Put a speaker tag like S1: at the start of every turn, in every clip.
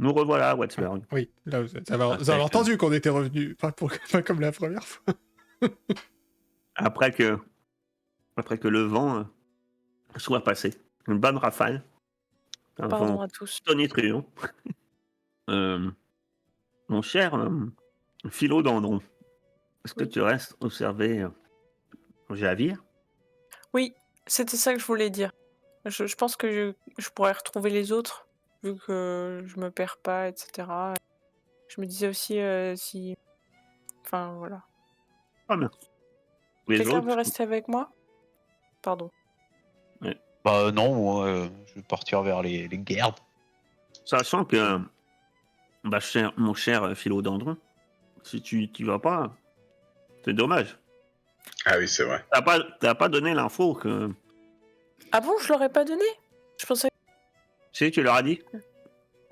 S1: Nous revoilà à
S2: Ah,
S1: Wattsburg.
S2: oui, là, vous avez
S1: Après
S2: entendu qu'on était revenu, pas comme la première fois.
S1: après que après que le vent, soit passé. Une bonne rafale, un
S3: Pardon
S1: vent
S3: à tous.
S1: tonitruant. Hem, Mon cher, philodendron, est-ce que
S3: Oui.
S1: tu restes observer, Javier?
S3: Oui, c'était ça que je voulais dire. Je pense que je pourrais retrouver les autres, vu que je me perds pas et cetera. Je me disais aussi, si enfin, voilà.
S1: Ah bien. Les
S3: Quelqu'un
S1: autres,
S3: veut rester avec moi? Pardon.
S1: ouais.
S4: Bah non, moi, je vais partir vers les gardes.
S1: Sachant que, mon cher, philodendron, si tu vas pas, c'est dommage.
S5: Ah oui, c'est vrai.
S1: Tu as pas donné l'info que
S3: Ah bon, je l'aurais pas donné? Je pensais
S1: si, tu leur as dit?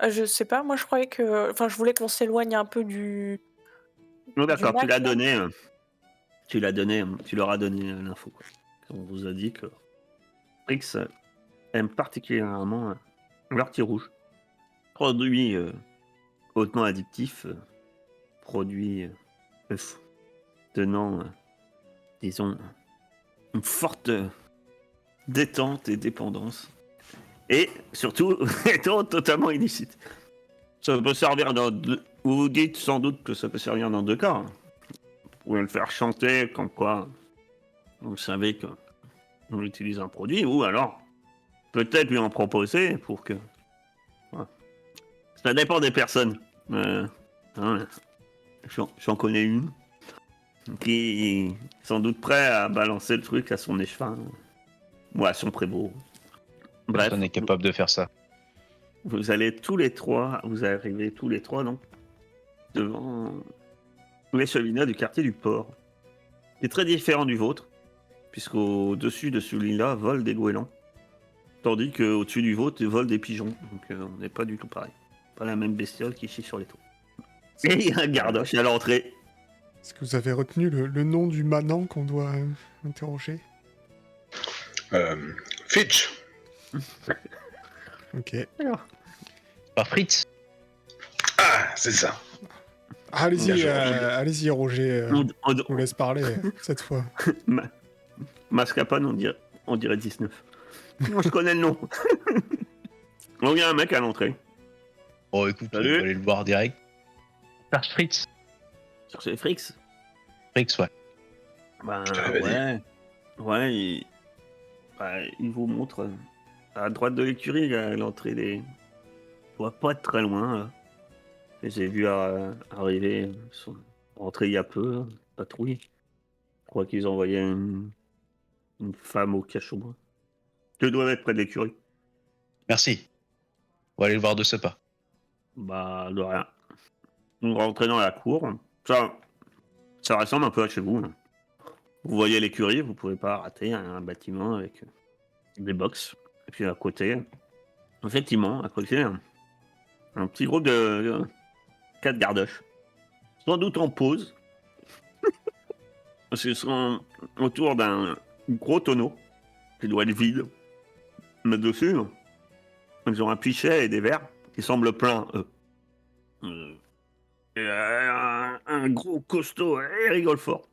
S3: je sais pas, moi je croyais que enfin, je voulais qu'on s'éloigne un peu
S1: Non
S3: du
S1: d'accord, tu
S3: lac
S1: l'as
S3: là.
S1: donné, tu leur as donné, l'info, quoi. On vous a dit que Rix aime particulièrement, l'ortie rouge. Produit, hautement addictif, produit, f tenant, disons, une forte, détente et dépendance et surtout étant totalement illicite. Ça peut servir dans deux vous vous dites sans doute que ça peut servir dans 2 cas, hein. Vous pouvez le faire chanter comme quoi vous savez qu'on utilise un produit ou alors peut-être lui en proposer pour que voilà. Ça dépend des personnes, hein, j'en connais une qui est sans doute prêt à balancer le truc à son échevin ou à son prévôt. Bref,
S4: Personne n'est capable de faire ça.
S1: vous arrivez tous les 3 donc devant les cheminées du quartier du port, qui est très différent du vôtre, puisqu'au-dessus de celui-là volent des goélands, tandis qu'au-dessus du vôtre volent des pigeons, donc on n'est pas du tout pareil. Pas la même bestiole qui chie sur les toits. Et il y a un gardoche à l'entrée.
S2: Est-ce que vous avez retenu le nom du manant qu'on doit interroger?
S5: Fitch.
S2: Ok.
S4: Pas Fritz.
S5: Ah, c'est ça.
S2: Allez-y,
S5: Bien joué.
S2: allez-y, Roger.
S1: On-
S2: Je vous laisse parler cette fois.
S1: Mascarpone, on dirait 19. Moi, je connais le nom. Donc, il y a un mec à l'entrée.
S4: Bon, écoute, on
S1: Salut.
S4: va aller le voir direct. Cherche Fritz.
S1: Cherchez Frix.
S4: Fritz, ouais.
S1: Ben,
S5: Je te l'avais
S1: ouais. Ouais, il vous montre à droite de l'écurie, à l'entrée des. On doit pas être très loin, là. Et j'ai vu arriver, rentrer il y a peu, là, patrouille. Je crois qu'ils envoyaient une femme au cachot. Je dois être près de l'écurie.
S4: Merci. On va aller le voir de ce pas.
S1: Bah, de rien. Vous rentrez dans la cour. Ça ressemble un peu à chez vous, hein. Vous voyez l'écurie, vous pouvez pas rater un bâtiment avec des box. Et puis à côté, effectivement, à côté, un petit groupe de 4 gardoches. Sans doute en pause. Parce qu'ils sont autour d'un gros tonneau qui doit être vide. Mais dessus, ils ont un pichet et des verres qui semblent pleins, eux. Et un gros costaud, il rigole fort.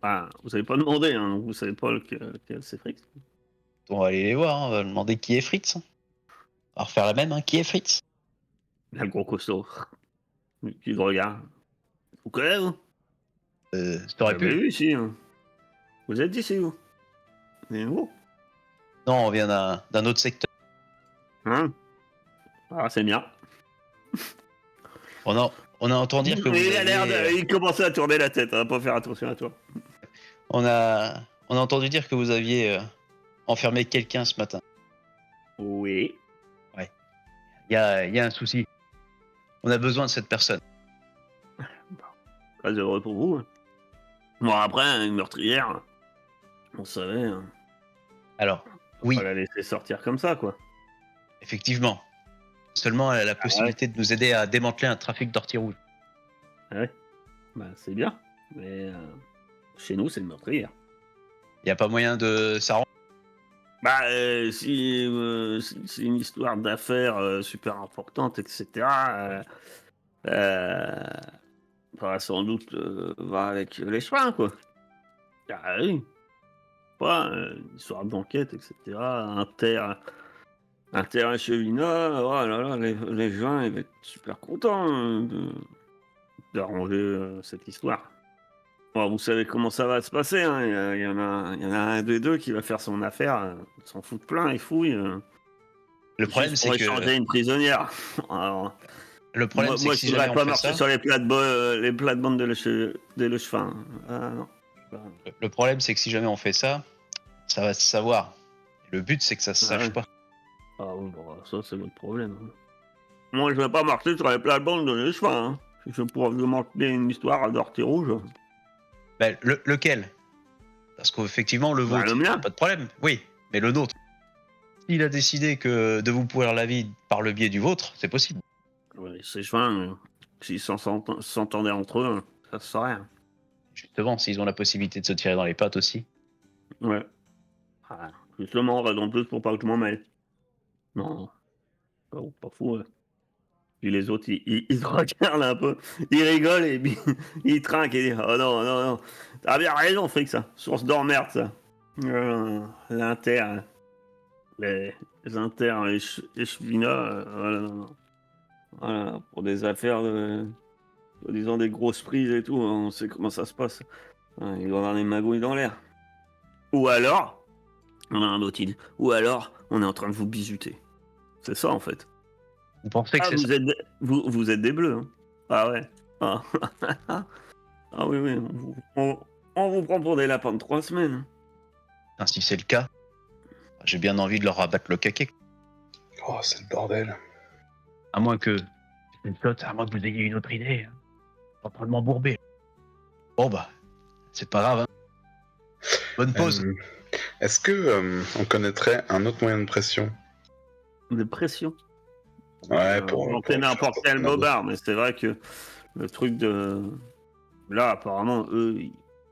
S1: Ah, vous avez pas demandé, hein, vous savez pas lequel c'est Frix.
S4: On va aller les voir, hein, on va demander qui est Fritz. On va refaire la même, hein. Qui est Fritz?
S1: Il y a le gros costaud qui le regarde. Vous connaissez, vous?
S4: T'aurais
S1: Vous avez
S4: pu.
S1: vu ici, hein. Vous êtes d'ici, vous? Vous êtes nouveau?
S4: Non, on vient d'un autre secteur.
S1: Hein? Ah, c'est bien.
S4: On a entendu dire que vous
S1: Il a l'air
S4: aviez...
S1: il commençait à tourner la tête, hein, pas faire attention à toi.
S4: On a entendu dire que vous aviez enfermé quelqu'un ce matin.
S1: Oui.
S4: Il y a un souci. On a besoin de cette personne.
S1: Très heureux pour vous, hein. Bon, après, une meurtrière, on savait, hein,
S4: Alors,
S1: faut
S4: oui,
S1: pas la laisser sortir comme ça, quoi.
S4: effectivement. Seulement, elle a la possibilité de nous aider à démanteler un trafic d'ortie rouge.
S1: Ah ouais? Bah, c'est bien. Mais chez nous, c'est une meurtrière.
S4: Il n'y a pas moyen de s'arranger.
S1: Bah, si c'est une histoire d'affaires, super importante et cetera, va sans doute, va avec les chemins, quoi. Ah oui, pas, une histoire d'enquête et cetera, un terrain cheminat, oh là là, les gens, ils vont être super contents, d'arranger, cette histoire. Bon, vous savez comment ça va se passer, hein, il y en a un des 2 qui va faire son affaire, il s'en fout plein les fouilles,
S4: Le problème,
S1: juste
S4: c'est
S1: pour
S4: que,
S1: échanger une prisonnière. Alors,
S4: le problème, c'est
S1: moi
S4: que
S1: je
S4: si jamais
S1: voudrais
S4: on
S1: pas
S4: fait
S1: marcher
S4: ça,
S1: sur les plates-bandes de Lechefin. Ah non.
S4: le problème, c'est que si jamais on fait ça, ça va se savoir. Le but, c'est que ça se
S1: Ah
S4: sache
S1: ouais.
S4: pas.
S1: Ah oui, bon, ça c'est votre problème, hein. Moi je vais pas marcher sur les plates-bandes de Lechefin, hein. Si je pourrais vous mentir une histoire d'Ortie Rouge,
S4: Ben, lequel? Parce qu'effectivement, le
S1: bah le
S4: vôtre, y a
S1: mien.
S4: pas de problème. Oui, mais le nôtre. S'il a décidé que de vous pourrir la vie par le biais du vôtre, c'est possible.
S1: Ouais, ces chemins, s'ils s'entendaient entre eux, ça se saurait, hein.
S4: Justement, s'ils ont la possibilité de se tirer dans les pattes aussi.
S1: Ouais. Ah, justement, raison de plus pour pas que je m'en mêle. Non, pas fou, ouais. Puis les autres, ils se regardent un peu, ils rigolent et puis ils trinquent et disent: «Oh non, non, non, tu bien raison, Frick, ça, source d'emmerde, ça». L'Inter, les Inter, les Chevina, voilà, non, non. Voilà, pour des affaires de soi-disant des grosses prises et tout, on sait comment ça se passe. Ouais, il doit y avoir des magouilles dans l'air. Ou alors, on a un autre idée, ou alors, on est en train de vous bisuter. C'est ça, en fait.
S4: Vous pensez que
S1: Ah,
S4: c'est ça?
S1: vous êtes des bleus, hein? Ah ouais. Ah. Ah oui, oui, on vous prend pour des lapins de 3 semaines, hein.
S4: Enfin, si c'est le cas, j'ai bien envie de leur rabattre le caquet.
S5: Oh, c'est le bordel.
S4: À moins que. C'est une flotte, à moins que vous ayez une autre idée. Hein. Je suis en train de m'embourber. Bon bah, c'est pas grave. Hein. Bonne pause.
S5: Est-ce que on connaîtrait un autre moyen de pression?
S1: De pression.
S5: Ouais,
S1: On
S5: pour
S1: fait
S5: le faire
S1: n'importe quel
S5: sortir
S1: bobard, mais c'est vrai que le truc de... Là, apparemment, eux,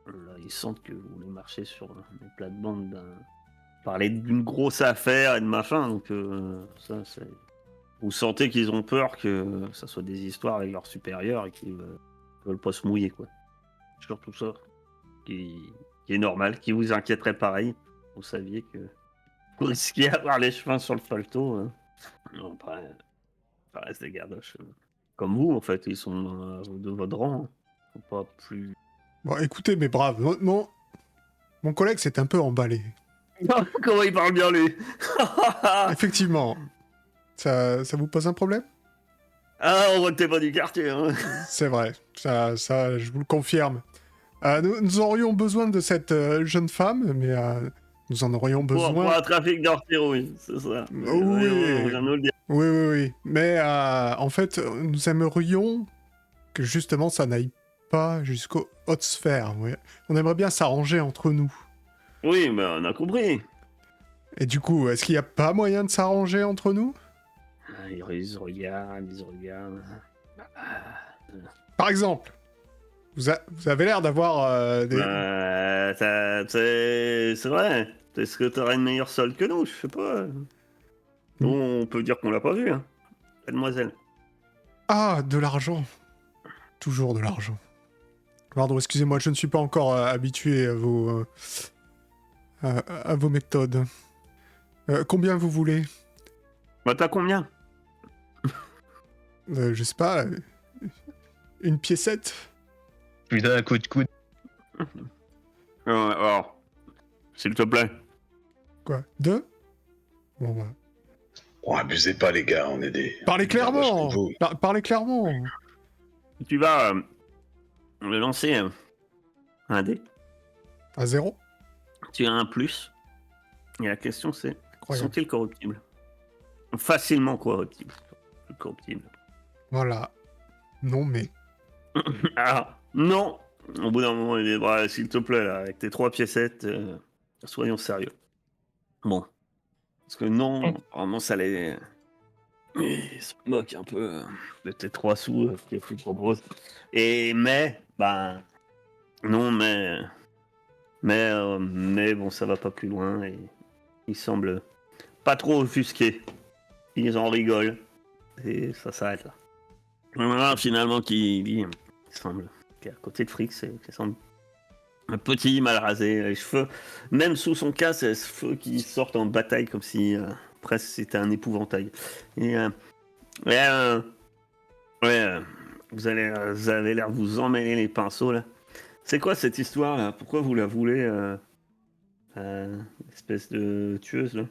S1: là, ils sentent que vous voulez marcher sur les plates-bandes parler d'une grosse affaire et de machin, donc ça, c'est... Vous sentez qu'ils ont peur que ça soit des histoires avec leurs supérieurs et qu'ils veulent pas se mouiller, quoi. Surtout ça, qui, qui est normal, qui vous inquiéterait pareil. Vous saviez que vous risquiez d'avoir les cheveux sur le falto, hein. Non, après, ça reste des gardoches. Comme vous, en fait, ils sont de votre rang, hein. Ils sont pas plus...
S2: Bon, écoutez, mes braves, mon collègue s'est un peu emballé.
S1: Comment il parle bien, lui.
S2: Effectivement. Ça vous pose un problème?
S1: Ah, on voit que t'es pas du quartier, hein.
S2: C'est vrai. Ça, je vous le confirme. Nous aurions besoin de cette jeune femme, mais nous en aurions
S1: Pour
S2: besoin...
S1: un trafic d'ortie, c'est ça.
S2: Oui,
S1: On vient de nous le dire.
S2: oui, oui, oui. Mais en fait, nous aimerions que justement ça n'aille pas jusqu'aux hautes sphères. Ouais. On aimerait bien s'arranger entre nous.
S1: Oui, mais on a compris.
S2: Et du coup, est-ce qu'il n'y a pas moyen de s'arranger entre nous?
S1: Ah, ils se regardent, ils se regardent.
S2: Par exemple, vous avez l'air d'avoir des...
S1: C'est vrai. Est-ce que t'aurais une meilleure solde que nous? Je sais pas. Nous, on peut dire qu'on l'a pas vu, hein. Mademoiselle.
S2: Ah, de l'argent. Toujours de l'argent. Pardon, excusez-moi, je ne suis pas encore habitué à vos méthodes. Combien vous voulez?
S1: Bah, t'as combien?
S2: Je sais pas, une piécette?
S4: Je lui donne un coup de coude.
S1: Alors, s'il te plaît.
S2: Quoi? Deux? Bon, bah.
S5: Oh, abusez pas, les gars, on est des.
S2: Parlez clairement!
S5: Vous.
S2: Parlez clairement!
S1: Tu vas me lancer un dé.
S2: À 0?
S1: Tu as un plus. Et la question, c'est
S2: Incroyable.
S1: sont-ils corruptibles? Facilement corruptibles. Corruptibles.
S2: Voilà. Non, mais...
S1: Ah, non! Au bout d'un moment, il dit, bah, s'il te plaît, là, avec tes 3 piécettes, soyons sérieux. Bon. Parce que non, vraiment, ça les... Ils se moquent un peu de tes 3 sous que tu proposes. Mais, ben... Non, mais bon, ça va pas plus loin. Et Ils semblent pas trop offusqués. Ils en rigolent. Et ça s'arrête là. Voilà, finalement, il semble qu'à côté de Frix, il semble un petit mal rasé, les cheveux, même sous son casque, les cheveux qui sortent en bataille comme si presque c'était un épouvantail. Et ouais, ouais vous avez l'air de vous emmêler les pinceaux là. C'est quoi cette histoire là? Pourquoi vous la voulez, espèce de tueuse là?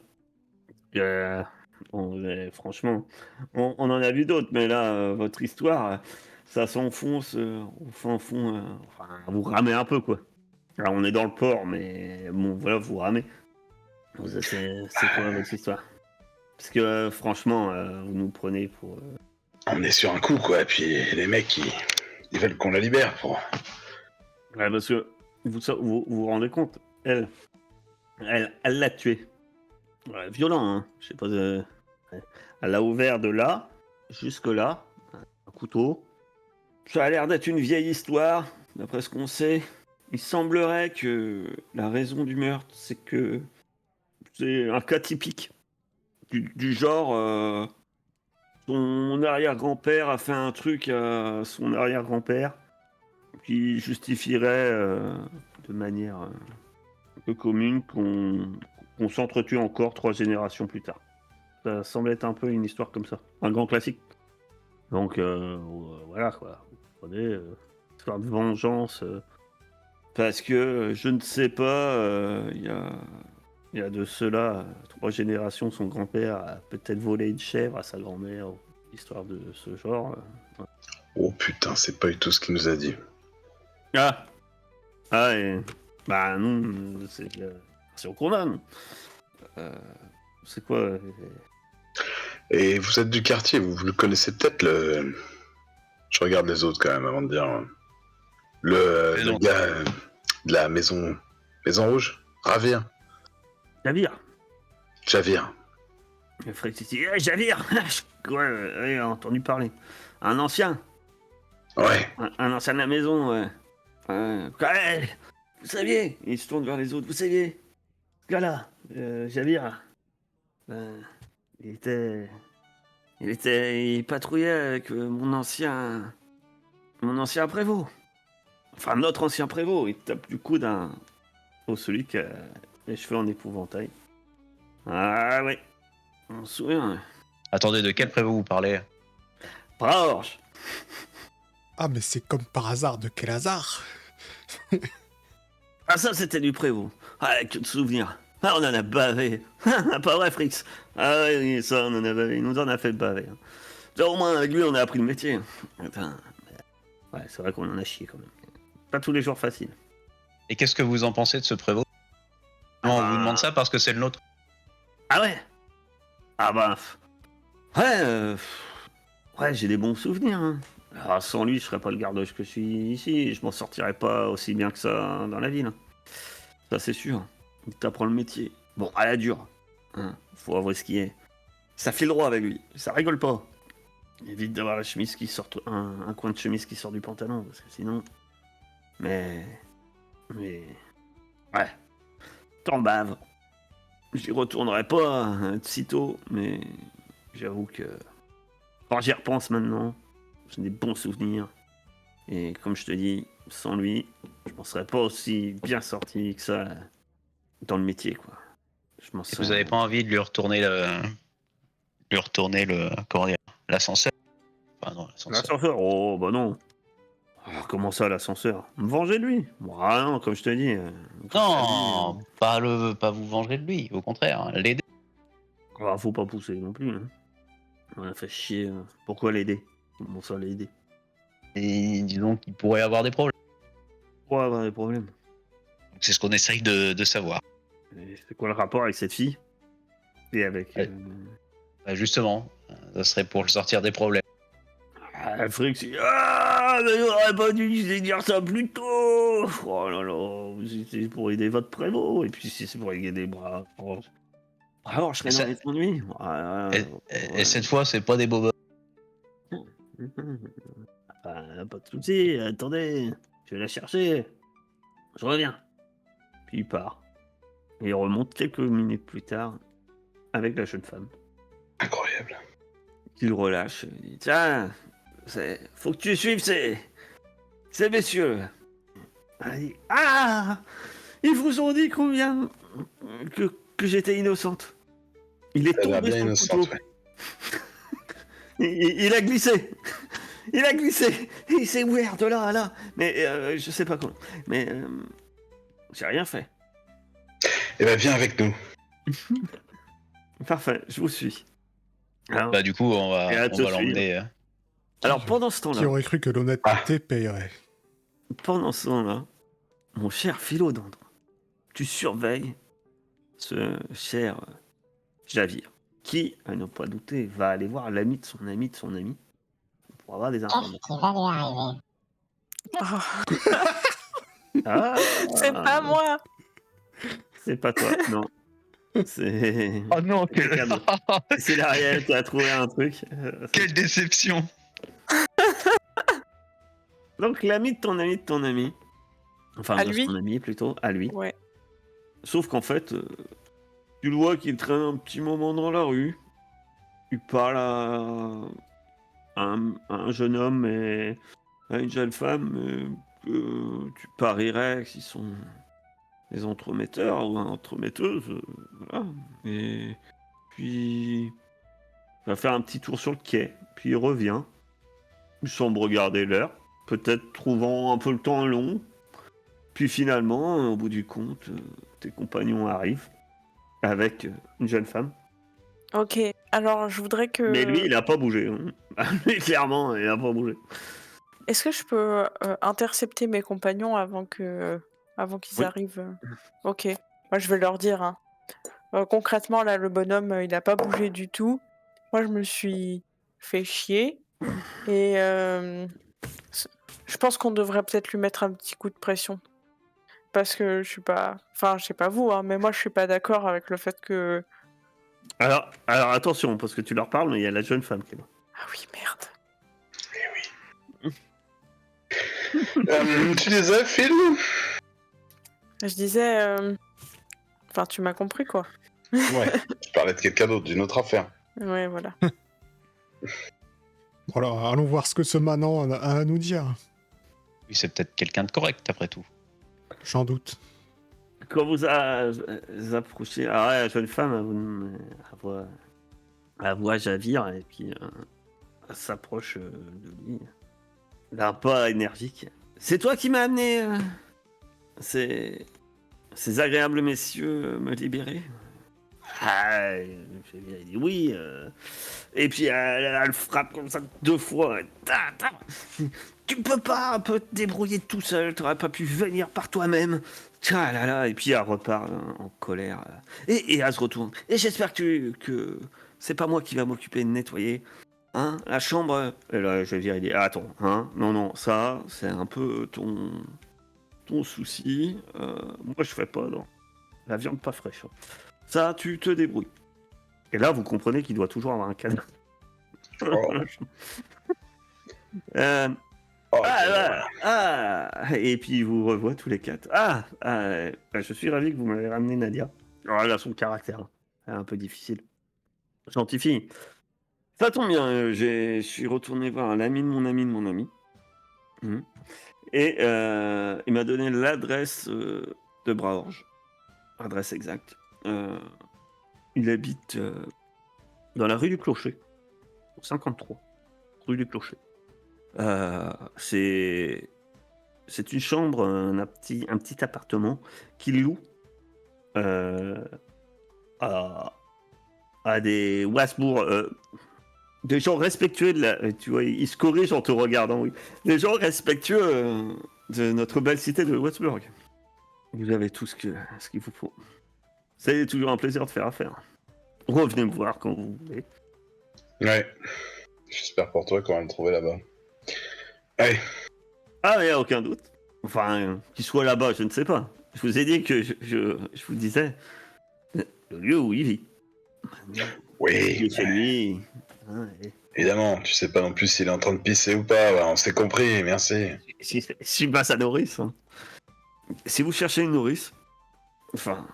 S1: Euh, bon, franchement, on en a vu d'autres, mais là, votre histoire, ça s'enfonce au fin fond. Enfin, vous ramez un peu, quoi. Alors, on est dans le port, mais bon, voilà, vous ramez. C'est quoi votre histoire? Parce que, franchement, vous nous prenez pour.
S5: On est sur un coup, quoi. Et puis les mecs, ils veulent qu'on la libère pour.
S1: Ouais, parce que vous rendez compte, elle l'a tué. Ouais, violent, hein. Je sais pas. Ouais. Elle l'a ouvert de là jusque là, un couteau. Ça a l'air d'être une vieille histoire, d'après ce qu'on sait. Il semblerait que la raison du meurtre, c'est que c'est un cas typique. Du genre, son arrière-grand-père a fait un truc à son arrière-grand-père qui justifierait de manière un peu commune qu'on s'entretue encore 3 générations plus tard. Ça semble être un peu une histoire comme ça. Un grand classique. Donc voilà quoi. Vous prenez histoire de vengeance. Parce que je ne sais pas, il y a de cela 3 générations, son grand-père a peut-être volé une chèvre à sa grand-mère, ou histoire de ce genre. Ouais.
S5: Oh putain, c'est pas du tout ce qu'il nous a dit.
S1: Ah, ah et bah non, c'est au condamne. C'est quoi
S5: Et vous êtes du quartier, vous le connaissez peut-être, le. Je regarde les autres quand même avant de dire. Le gars de la maison. Maison Rouge? Ravir?
S1: Javir.
S5: Javir.
S1: Le frère dit Javir. Ouais, j'ai entendu parler. Un ancien.
S5: Ouais.
S1: Un ancien de la maison, ouais. Ouais, vous saviez, il se tourne vers les autres, vous saviez, ce gars-là, Javir, euh, il patrouillait avec mon ancien prévôt. Enfin, notre ancien prévôt, il tape du coude au celui qui a les cheveux en épouvantail. Ah ouais, on se souvient.
S4: Attendez, de quel prévôt vous parlez?
S1: Brorge.
S2: Ah, mais c'est comme par hasard, de quel hasard?
S1: Ah ça, c'était du prévôt. Ah, que de souvenirs. Ah, on en a bavé. Pas vrai, Frix? Ah oui, ça, on en a bavé. Il nous en a fait baver. Ça, au moins, avec lui, on a appris le métier. Enfin, ouais, c'est vrai qu'on en a chié quand même. Pas tous les jours facile.
S4: Et qu'est-ce que vous en pensez de ce prévôt? Non, on vous demande ça parce que c'est le nôtre.
S1: Ah ouais? Ah bah... Ouais, ouais, j'ai des bons souvenirs. Hein. Alors, sans lui, je serais pas le gardoche que je suis ici. Je m'en sortirais pas aussi bien que ça dans la ville. Hein. Ça, c'est sûr. Il t'apprend le métier. Bon, à la dure. Hein. Faut avouer ce qui est. Ça file droit avec lui. Ça rigole pas. Évite d'avoir la chemise qui sort, un coin de chemise qui sort du pantalon, parce que sinon... Mais... Ouais. T'en baves. J'y retournerai pas de sitôt, mais... J'avoue que... Quand j'y repense maintenant, j'ai des bons souvenirs. Et comme je te dis, sans lui, je m'en serais pas aussi bien sorti que ça dans le métier, quoi. Je m'en
S4: Et vous avez pas envie de lui retourner comment dire, l'ascenseur? Enfin non, l'ascenseur.
S1: L'ascenseur? Oh, bah non. Alors, comment ça, l'ascenseur? Me venger de lui? Ah non, comme je te dis.
S4: Non, pas vous venger de lui, au contraire, l'aider.
S1: Faut pas pousser non plus. Hein. On a fait chier. Pourquoi l'aider? Comment ça, l'aider?
S4: Et disons qu'il pourrait avoir des problèmes.
S1: Pourquoi avoir des problèmes?
S4: C'est ce qu'on essaye de savoir.
S1: Et c'est quoi le rapport avec cette fille? Et avec...
S4: Bah, justement, ça serait pour le sortir des problèmes.
S1: Frix, ah, mais j'aurais pas dû dire ça plus tôt. Oh là là, c'est pour aider votre prévôt, et puis si c'est pour aider bras. Oh. Alors, je serais dans les ennuis.
S4: Et cette fois, c'est pas des bobos.
S1: Pas de soucis, attendez, je vais la chercher. Je reviens. Puis il part. Et il remonte quelques minutes plus tard avec la jeune femme.
S5: Incroyable.
S1: Il le relâche. Il dit tiens, faut que tu suives ces messieurs. Elle dit ah, ils vous ont dit combien que j'étais innocente. Il est
S5: Elle a
S1: tombé
S5: bien
S1: sur le
S5: innocente,
S1: couteau.
S5: ouais.
S1: Il a glissé. Il a glissé. Il s'est ouvert de là à là. Mais je sais pas comment. Mais j'ai rien fait.
S5: Eh ben, viens avec nous.
S1: Parfait, je vous suis. Alors,
S4: Bah, du coup, on
S1: Et à
S4: va
S1: te
S4: l'emmener.
S1: alors, pendant ce
S2: Qui
S1: temps-là,
S2: aurait cru que l'honnêteté payerait?
S1: Mon cher Philodendron, tu surveilles ce cher Javir, qui, à ne pas douter, va aller voir l'ami de son ami de son ami pour avoir des informations.
S6: Qu'est-ce qui va lui arriver?
S3: Oh,
S1: Ah,
S3: c'est pas moi.
S1: c'est pas toi, non. C'est
S4: Oh non,
S1: quelqu'un d'autre. C'est l'Ariel qui a trouvé un truc.
S4: quelle déception!
S1: Donc, l'ami de ton ami, enfin,
S3: À
S1: de
S3: lui
S1: son ami plutôt, à lui.
S3: Ouais.
S1: Sauf qu'en fait, tu le vois qu'il traîne un petit moment dans la rue. Il parle à un jeune homme et à une jeune femme que tu parierais qu'ils sont des entremetteurs ou entremetteuses. Voilà. Et puis, il va faire un petit tour sur le quai. Puis il revient. Il semble regarder l'heure. Peut-être trouvant un peu le temps long. Puis finalement, au bout du compte, tes compagnons arrivent avec une jeune femme.
S3: Ok, alors je voudrais que...
S1: Mais lui, il a pas bougé. Hein. Lui, clairement, il a pas bougé.
S3: Est-ce que je peux intercepter mes compagnons avant qu'ils
S1: Oui.
S3: arrivent? Ok, moi je vais leur dire. Hein. Concrètement, là, le bonhomme, il a pas bougé du tout. Moi, je me suis fait chier. Et je pense qu'on devrait peut-être lui mettre un petit coup de pression. Parce que je suis pas... Enfin, je sais pas vous, hein, mais moi, je suis pas d'accord avec le fait que...
S1: Alors attention, parce que tu leur parles, mais il y a la jeune femme qui est là.
S3: Ah oui, merde.
S5: Tu disais, Phil?
S3: Je disais... Enfin, tu m'as compris, quoi.
S5: Ouais. Tu parlais de quelqu'un d'autre, d'une autre affaire.
S3: Ouais, voilà.
S2: Bon, alors, allons voir ce que ce manant a à nous dire.
S4: Oui, c'est peut-être quelqu'un de correct, après tout.
S2: J'en doute.
S1: Quand vous approchez, alors la jeune femme, elle voit Javir et puis elle s'approche de lui. D'un pas énergique. C'est toi qui m'as amené ces agréables messieurs me libérer? Ah, Javir il dit oui. Et puis elle frappe comme ça 2 fois. Tu peux pas un peu te débrouiller tout seul, t'aurais pas pu venir par toi-même. Ah là là, et puis elle repart en colère. Et elle se retourne. Et j'espère que c'est pas moi qui va m'occuper de nettoyer. Hein, la chambre. Et là, je vais dire, il dit, attends, hein, non, ça, c'est un peu ton souci. Moi, je fais pas, non. La viande pas fraîche. Hein. Ça, tu te débrouilles. Et là, vous comprenez qu'il doit toujours avoir un cadre.
S5: Oh. Oh,
S1: Et puis il vous revoit tous les 4. Je suis ravi que vous m'avez ramené Nadia. Alors elle a son caractère, hein. Elle est un peu difficile. Gentille fille. Ça tombe bien, je suis retourné voir l'ami de mon ami de mon ami. Et il m'a donné l'adresse de Braorge. Adresse exacte. Il habite dans la rue du Clocher. 53. Rue du Clocher. C'est une chambre, un petit appartement qu'il loue à des Wasbourg, des gens respectueux de la. Tu vois, ils se corrigent en te regardant, oui. Des gens respectueux de notre belle cité de Wasbourg. Vous avez tout ce qu'il vous faut. C'est toujours un plaisir de faire affaire. Revenez me voir quand vous voulez.
S5: Ouais. J'espère pour toi qu'on va le trouver là-bas. Allez.
S1: Ah, mais aucun doute. Enfin, qu'il soit là-bas, je ne sais pas. Je vous ai dit que je vous disais le lieu où il vit.
S5: Oui.
S1: Il est chez lui. Hein,
S5: Évidemment, tu sais pas non plus s'il est en train de pisser ou pas. Bah, on s'est compris, merci.
S1: je suis pas sa nourrice. Hein. Si vous cherchez une nourrice, enfin,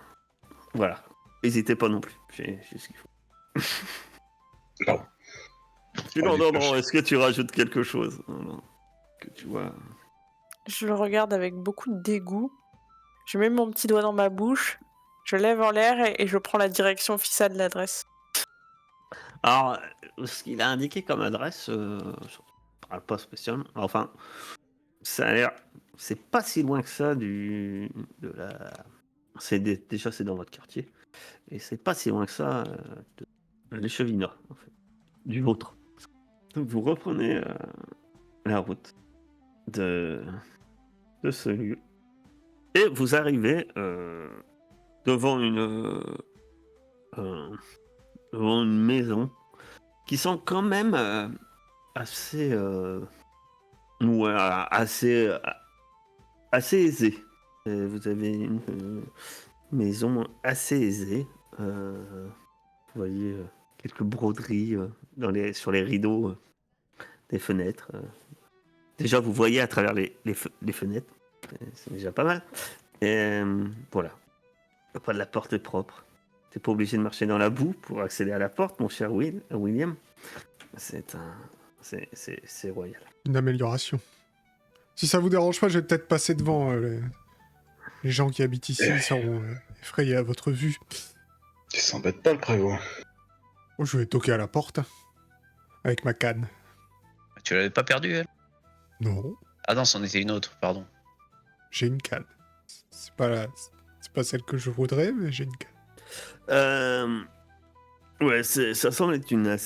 S1: Voilà. N'hésitez pas non plus. J'ai ce qu'il faut.
S5: Non.
S1: Sinon,
S5: On
S1: non,
S5: est
S1: non,
S5: fâché.
S1: est-ce que tu rajoutes quelque chose? Non, non. Que tu vois.
S3: Je le regarde avec beaucoup de dégoût. Je mets mon petit doigt dans ma bouche, je lève en l'air et je prends la direction officielle de l'adresse.
S1: Alors, ce qu'il a indiqué comme adresse, je parle pas spécialement. Enfin, ça a l'air. C'est pas si loin que ça de la. Déjà, c'est dans votre quartier. Et c'est pas si loin que ça de l'Échevinat, en fait. Du vôtre. Donc, vous reprenez la route de ce lieu. Et vous arrivez devant euh, devant une maison qui semble quand même assez, ouais, assez aisée. Vous avez une maison assez aisée. Vous voyez quelques broderies sur les rideaux des fenêtres. Déjà, vous voyez à travers les fenêtres. C'est déjà pas mal. Et voilà. Pas de la porte est propre. T'es pas obligé de marcher dans la boue pour accéder à la porte, mon cher William. C'est royal.
S2: Une amélioration. Si ça vous dérange pas, je vais peut-être passer devant. Les gens qui habitent ici seront effrayés à votre vue.
S5: Tu s'embêtes pas, le prévôt.
S2: Oh, je vais toquer à la porte. Avec ma canne.
S4: Tu l'avais pas perdu, elle?
S2: Non,
S4: Ah non, c'en était une autre, pardon.
S2: j'ai une canne. C'est pas celle que je voudrais, mais j'ai une canne.
S1: Ouais, ça semble être une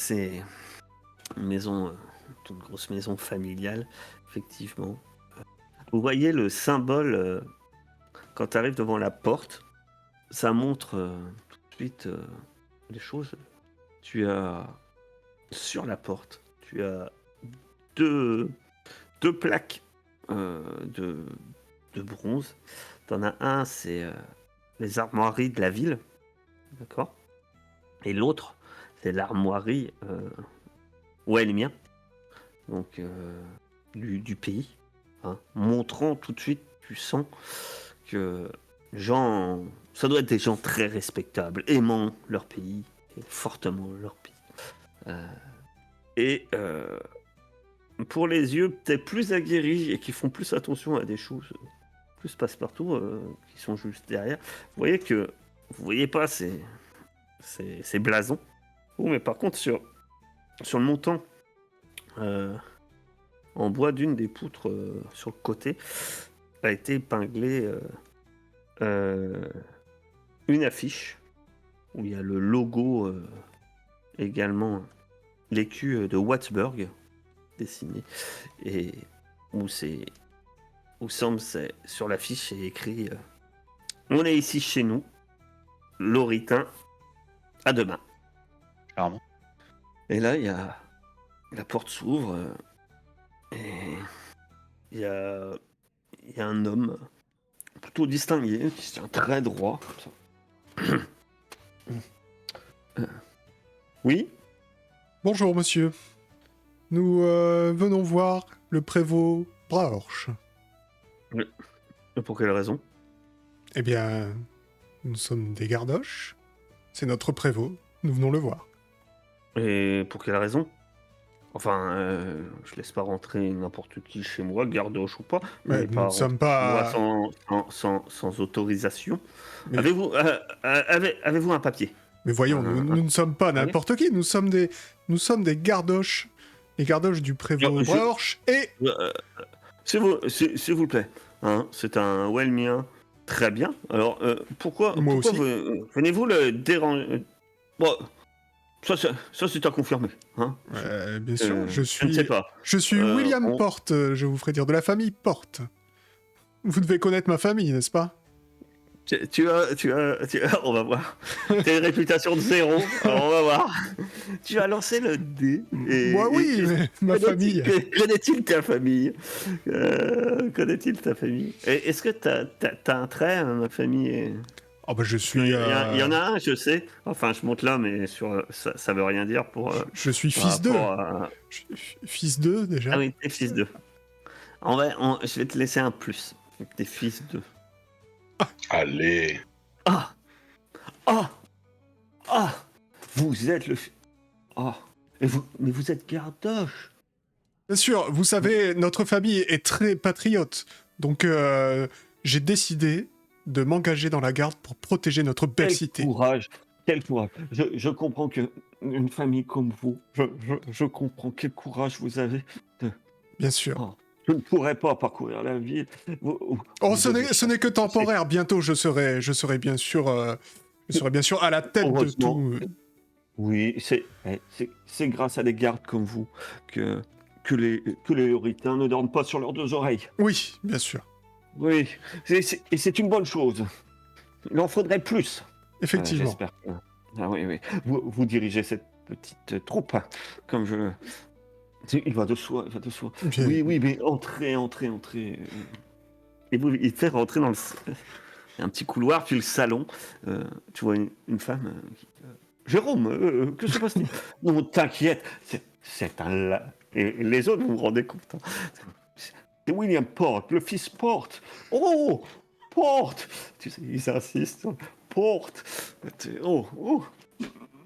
S1: maison, une grosse maison familiale, effectivement. Vous voyez le symbole quand tu arrives devant la porte, ça montre tout de suite les choses. Tu as sur la porte, tu as deux plaques de bronze. T'en as un, c'est les armoiries de la ville, d'accord. Et l'autre, c'est l'armoirie Wellmien, donc du pays, hein, montrant tout de suite, tu sens que ça doit être des gens très respectables, aimant leur pays, et fortement leur pays. Et pour les yeux peut-être plus aguerris et qui font plus attention à des choses plus passe-partout, qui sont juste derrière, vous voyez pas ces blasons. Oh, mais par contre, sur le montant en bois d'une des poutres sur le côté, a été épinglée une affiche où il y a le logo également, l'écu de Wattsburg dessiné, et où semble sur l'affiche c'est écrit on est ici chez nous, Loritain, à demain.
S4: Clairement.
S1: Et là, la porte s'ouvre et il y a un homme plutôt distingué qui se tient très droit. Comme ça. Oui.
S2: Bonjour, monsieur. Nous venons voir le prévôt Braorch.
S1: Pour quelle raison?
S2: Eh bien, nous sommes des gardoches. C'est notre prévôt. Nous venons le voir.
S1: Et pour quelle raison? Enfin, je laisse pas rentrer n'importe qui chez moi, gardoche ou pas.
S2: Mais nous ne sommes pas...
S1: Moi sans autorisation.
S2: Mais-
S1: Avez-vous un papier?
S2: Mais voyons, nous ne sommes pas n'importe qui. Nous sommes des gardoches. Les gardoches du prévôt Braorch et...
S1: S'il vous plaît, hein, c'est un Wellmien, très bien. Alors, pourquoi
S2: aussi.
S1: venez-vous le déranger? Bon, ça c'est à confirmer. Hein.
S2: bien sûr, je
S1: ne sais pas.
S2: suis William Porte, je vous ferai dire, de la famille Porte. Vous devez connaître ma famille, n'est-ce pas?
S1: Tu as, on va voir. T'as une réputation de 0, alors on va voir. Tu as lancé le dé.
S2: Moi oui, mais ma famille...
S1: Connaît-il ta famille? Connaît-il ta famille? Est-ce que t'as un trait, ma famille?
S2: Oh bah je suis...
S1: Il y en a un, je sais. Enfin, je monte là, mais ça veut rien dire pour...
S2: je suis fils d'eux. Fils d'eux, déjà.
S1: Ah oui, t'es fils d'eux. Je vais te laisser un plus. T'es fils d'eux.
S5: Allez.
S1: Ah Vous êtes le... Oh, mais vous êtes Gardoche.
S2: Bien sûr, vous savez, notre famille est très patriote. Donc, j'ai décidé de m'engager dans la garde pour protéger notre belle cité.
S1: Quel courage. Je comprends que une famille comme vous, je comprends quel courage vous avez.
S2: Bien sûr.
S1: Oh, je ne pourrais pas parcourir la ville.
S2: Ce n'est que temporaire. Bientôt, je serai bien sûr à la tête de
S1: Heureusement.
S2: tout.
S1: Oui, c'est grâce à des gardes comme vous que les Euritains ne dorment pas sur leurs deux oreilles.
S2: Oui, bien sûr.
S1: Oui, et c'est une bonne chose. Il en faudrait plus.
S2: Effectivement.
S1: J'espère. Ah oui. Vous dirigez cette petite troupe, hein, comme je... Il va de soi.
S2: Bien.
S1: Oui, mais entrez. Et il fait rentrer dans un petit couloir, puis le salon. Tu vois une femme qui... Jérôme, que se passe-t-il? Non, t'inquiète, c'est un... Et les autres, vous vous rendez compte, hein. C'est William Porte, le fils Porte. Oh, Porte. Tu sais, ils insistent. Porte. Oh.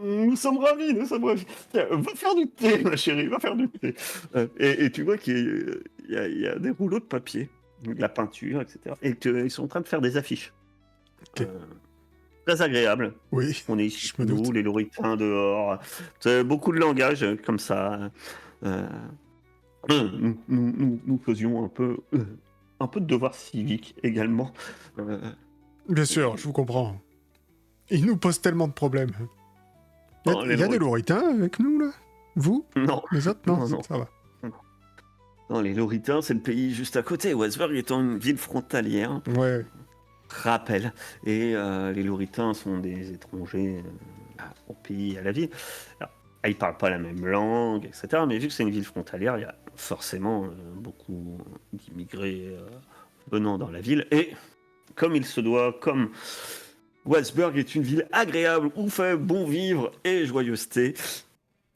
S1: Nous sommes ravis. Tiens, va faire du thé, ma chérie, va faire du thé. Et tu vois qu'il y a des rouleaux de papier, de la peinture, etc. Et qu'ils sont en train de faire des affiches.
S2: Ok.
S1: Très agréable.
S2: Oui.
S1: On est ici,
S2: Je me doute.
S1: nous, les Loritains dehors. C'est beaucoup de langage comme ça. Nous faisions un peu de devoir civique également.
S2: Bien sûr, je vous comprends. Il nous pose tellement de problèmes. Il y a des Loritains avec nous, là? Vous?
S1: Non.
S2: Les autres? Non,
S1: Non.
S2: ça va.
S1: Non, les Loritains, c'est le pays juste à côté. Westburg étant une ville frontalière,
S2: Ouais.
S1: rappel. Et les Loritains sont des étrangers au pays, à la ville. Alors, ils parlent pas la même langue, etc. Mais vu que c'est une ville frontalière, il y a forcément beaucoup d'immigrés venant dans la ville. Et comme il se doit, comme Westburg est une ville agréable où fait bon vivre et joyeuseté,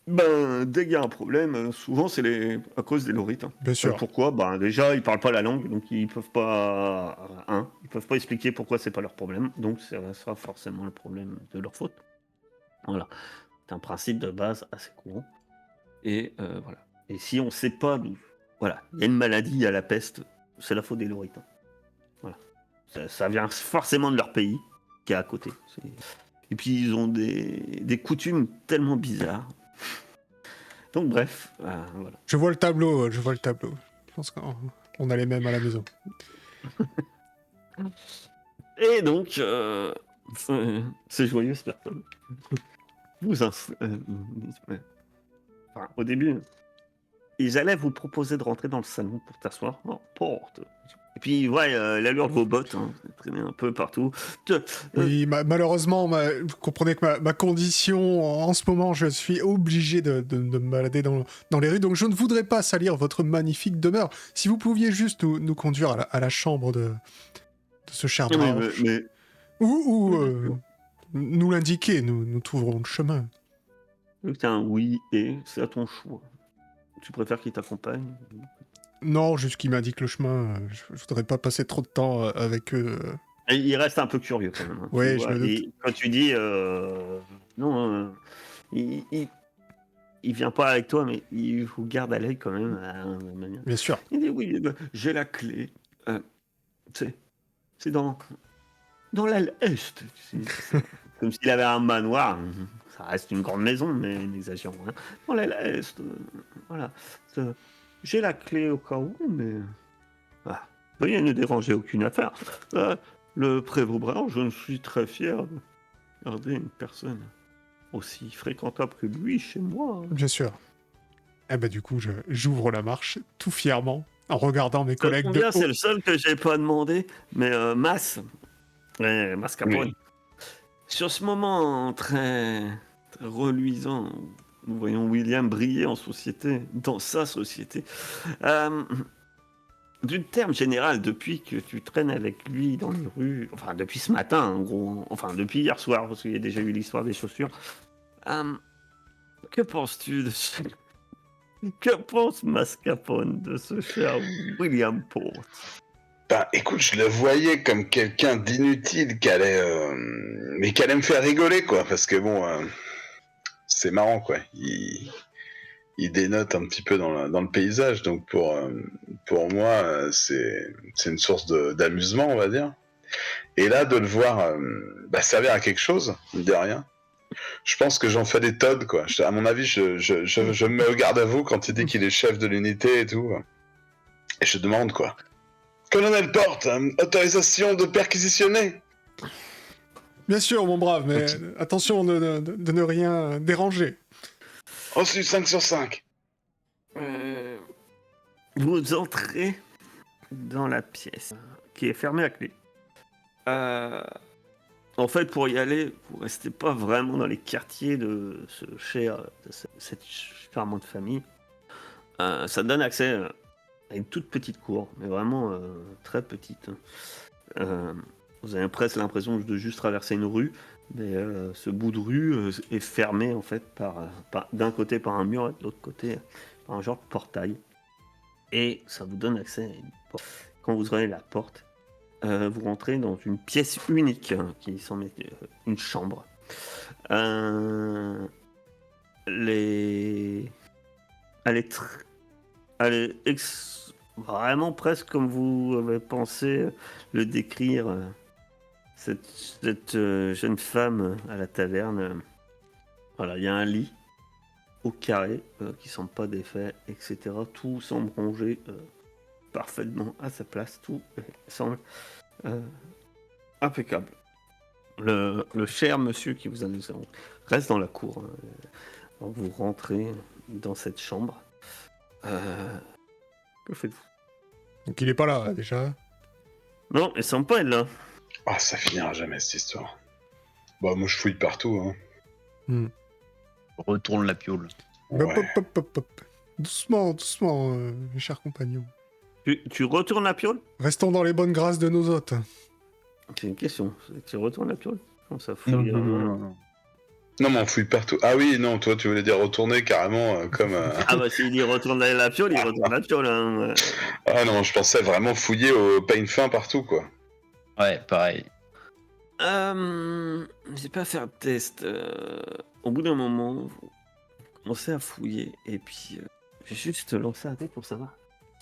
S1: ben, dès qu'il y a un problème, souvent c'est à cause des Loritains.
S2: Bien sûr.
S1: Pourquoi? Ben, déjà, ils parlent pas la langue, donc ils peuvent pas expliquer pourquoi c'est pas leur problème, donc ça sera forcément le problème de leur faute. Voilà. C'est un principe de base assez courant. Et voilà. Et si on sait pas d'où... Voilà. Il y a une maladie, il y a la peste, c'est la faute des Loritains. Voilà. Ça vient forcément de leur pays, qui est à côté. Et puis ils ont des coutumes tellement bizarres. Donc bref, voilà.
S2: Je vois le tableau. Je pense qu'on a les mêmes à la maison.
S1: Et donc, c'est joyeux, cette personne. Au début, ils allaient vous proposer de rentrer dans le salon pour t'asseoir. Oh, Porte. Et puis, ouais, l'allure de vos bottes, hein, traîner un peu partout.
S2: Oui, malheureusement, vous comprenez que ma condition, en ce moment, je suis obligé de me balader dans les rues, donc je ne voudrais pas salir votre magnifique demeure. Si vous pouviez juste nous conduire à la chambre de ce cher brave.
S1: Mais...
S2: Ou nous l'indiquer, nous trouverons le chemin.
S1: Oui, et c'est à ton choix. Tu préfères qu'il t'accompagne?
S2: Non, juste qu'il m'indique le chemin. Je voudrais pas passer trop de temps avec eux.
S1: Et il reste un peu curieux quand même. Hein,
S2: ouais, je me doute.
S1: Et quand tu dis non, il vient pas avec toi, mais il vous garde à l'œil quand même. De manière...
S2: Bien sûr.
S1: Il dit oui, j'ai la clé. C'est dans l'Est. C'est comme s'il avait un manoir. Ça reste une grande maison, mais n'exagérons rien. Dans l'Est, voilà. J'ai la clé au cas où, mais... veuillez ne déranger aucune affaire. Le prévôt Brun, je suis très fier de garder une personne aussi fréquentable que lui chez moi.
S2: Bien sûr. Eh ben du coup, j'ouvre la marche tout fièrement en regardant mes collègues de haut.
S1: C'est le seul que j'ai pas demandé, mais Mas Capone. Oui. Sur ce moment très reluisant, nous voyons William briller en société, dans sa société. D'une terme général, depuis que tu traînes avec lui dans les rues, enfin depuis ce matin en gros, enfin depuis hier soir, parce qu'il y a déjà eu l'histoire des chaussures, que penses-tu de ce... Que pense Mascarpone de ce cher William Porte?
S5: Bah écoute, je le voyais comme quelqu'un d'inutile qui allait me faire rigoler quoi, parce que bon, c'est marrant, quoi. Il dénote un petit peu dans le paysage, donc pour moi, c'est une source d'amusement, on va dire. Et là, de le voir servir à quelque chose, mine de rien, je pense que j'en fais des tonnes, quoi. À mon avis, je me mets au garde à vous quand il dit qu'il est chef de l'unité et tout. Et je demande, quoi. Colonel Porte, autorisation de perquisitionner.
S2: Bien sûr, mon brave, mais attention de ne rien déranger.
S5: Reçu 5 sur 5.
S1: Vous entrez dans la pièce qui est fermée à clé. En fait, pour y aller, vous restez pas vraiment dans les quartiers de cette charmante famille. Ça donne accès à une toute petite cour, mais vraiment très petite. Vous avez presque l'impression de juste traverser une rue, mais ce bout de rue est fermé en fait d'un côté par un mur et de l'autre côté par un genre de portail. Et ça vous donne accès à une porte. Quand vous ouvrez la porte, vous rentrez dans une pièce unique qui semble être une chambre. Elle est vraiment presque comme vous avez pensé le décrire. Cette jeune femme à la taverne. Voilà, il y a un lit au carré qui semble pas défait, etc. Tout semble rangé parfaitement à sa place. Tout semble impeccable. Le cher monsieur qui vous annonce reste dans la cour. Vous rentrez dans cette chambre. Que faites-vous?
S2: Donc il est pas là, déjà.
S1: Non, il semble pas être là.
S5: Ah, ça finira jamais, cette histoire. Bah, moi, je fouille partout, hein.
S4: Retourne la piole.
S2: Hop,
S5: Ouais.
S2: hop, hop, hop. Doucement, mes chers compagnons.
S1: Tu retournes la piole?
S2: Restons dans les bonnes grâces de nos hôtes.
S1: C'est une question. Tu retournes la piole? Comment ça fouille?
S4: Non.
S5: Non, mais on fouille partout. Ah oui, non, toi, tu voulais dire retourner carrément comme...
S1: Ah bah s'il dit retourne la piole, il retourne la piole. Hein.
S5: Ah non, je pensais vraiment fouiller au peigne fin partout, quoi.
S4: Ouais, pareil.
S1: J'ai pas fait un test. Au bout d'un moment, vous commencez à fouiller et puis j'ai juste lancé un dé pour savoir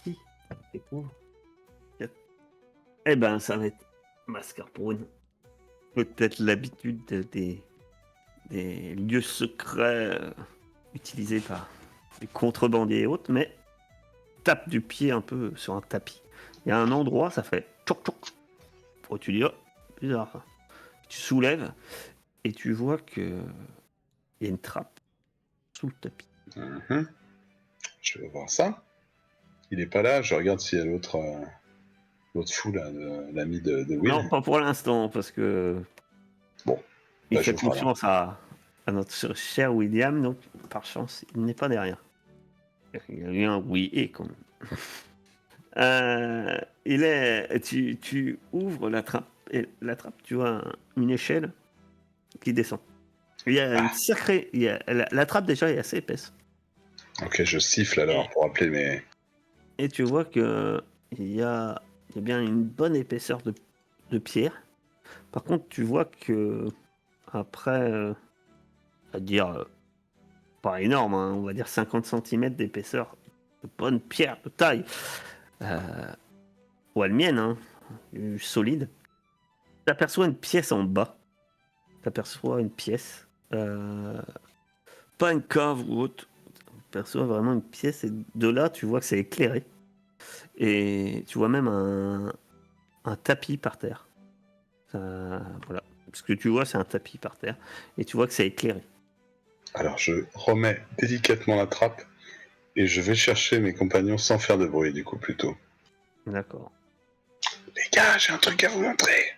S1: qui découvre. Eh ben, ça va être mascarpone. Peut-être l'habitude des lieux secrets utilisés par les contrebandiers et autres, mais tape du pied un peu sur un tapis. Il y a un endroit, ça fait tchoc tchoc. Oh, tu dis, oh, bizarre. Ça. Tu soulèves et tu vois que il y a une trappe sous le tapis.
S5: Mhm. Je vais voir ça. Il est pas là, je regarde s'il y a l'autre fou, là, l'ami de Will.
S1: Non, pas pour l'instant, parce que
S5: Bon,
S1: il
S5: bah,
S1: fait
S5: je ferai
S1: confiance à notre cher William, donc par chance, il n'est pas derrière. Il y a eu un oui et quand même. Tu ouvres la trappe, et la trappe, tu vois une échelle qui descend. Il y a une sacrée. La trappe déjà est assez épaisse.
S5: Ok, je siffle alors pour appeler mes...
S1: Et tu vois que il y a bien une bonne épaisseur de pierre. Par contre, tu vois que après, à dire pas énorme, hein, on va dire 50 cm d'épaisseur, de bonne pierre de taille, ou almienne, hein, solide. Tu aperçois une pièce en bas. Tu aperçois une pièce, pas une cave ou autre. Tu aperçois vraiment une pièce et de là, tu vois que c'est éclairé. Et tu vois même un tapis par terre. Voilà. Ce que tu vois, c'est un tapis par terre. Et tu vois que c'est éclairé.
S5: Alors, je remets délicatement la trappe et je vais chercher mes compagnons sans faire de bruit, du coup, plutôt.
S1: D'accord.
S5: Les gars, j'ai un truc à vous montrer.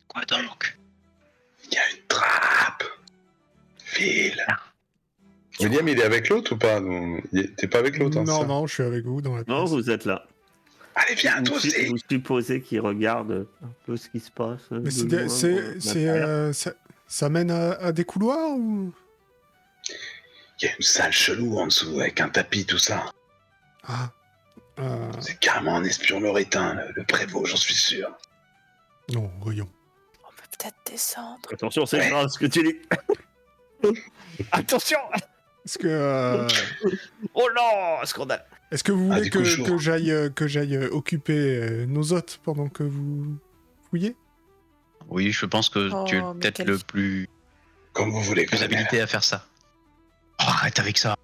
S4: Quoi donc?
S5: Il y a une trappe. File. William, il est avec l'autre ou pas? Non, t'es pas avec l'autre, hein,
S2: Non,
S5: ça
S2: non, je suis avec vous dans la pièce.
S1: Non, vous êtes là.
S5: Allez, viens, toi aussi.
S1: Vous supposez qu'il regarde un peu ce qui se passe.
S2: Mais
S1: de loin,
S2: ça mène à des couloirs ou...
S5: Il y a une salle chelou en dessous avec un tapis, tout ça.
S2: Ah.
S5: C'est carrément un espion loritain, le prévôt, j'en suis sûr.
S2: Non, voyons.
S3: On peut peut-être descendre.
S1: Attention, c'est
S5: Ouais.
S1: grave ce que tu dis. Attention.
S2: Est-ce que,
S1: Oh non, scandale.
S2: est-ce que vous
S5: Ah,
S2: voulez
S5: du coup, chaud.
S2: que j'aille occuper nos hôtes pendant que vous fouillez?
S4: Oui, je pense que tu es
S3: Oh, mais
S4: peut-être
S3: quelle
S4: le
S3: fille.
S4: plus
S5: Comme vous voulez, colonel.
S4: habilité à faire ça. Oh, arrête avec ça.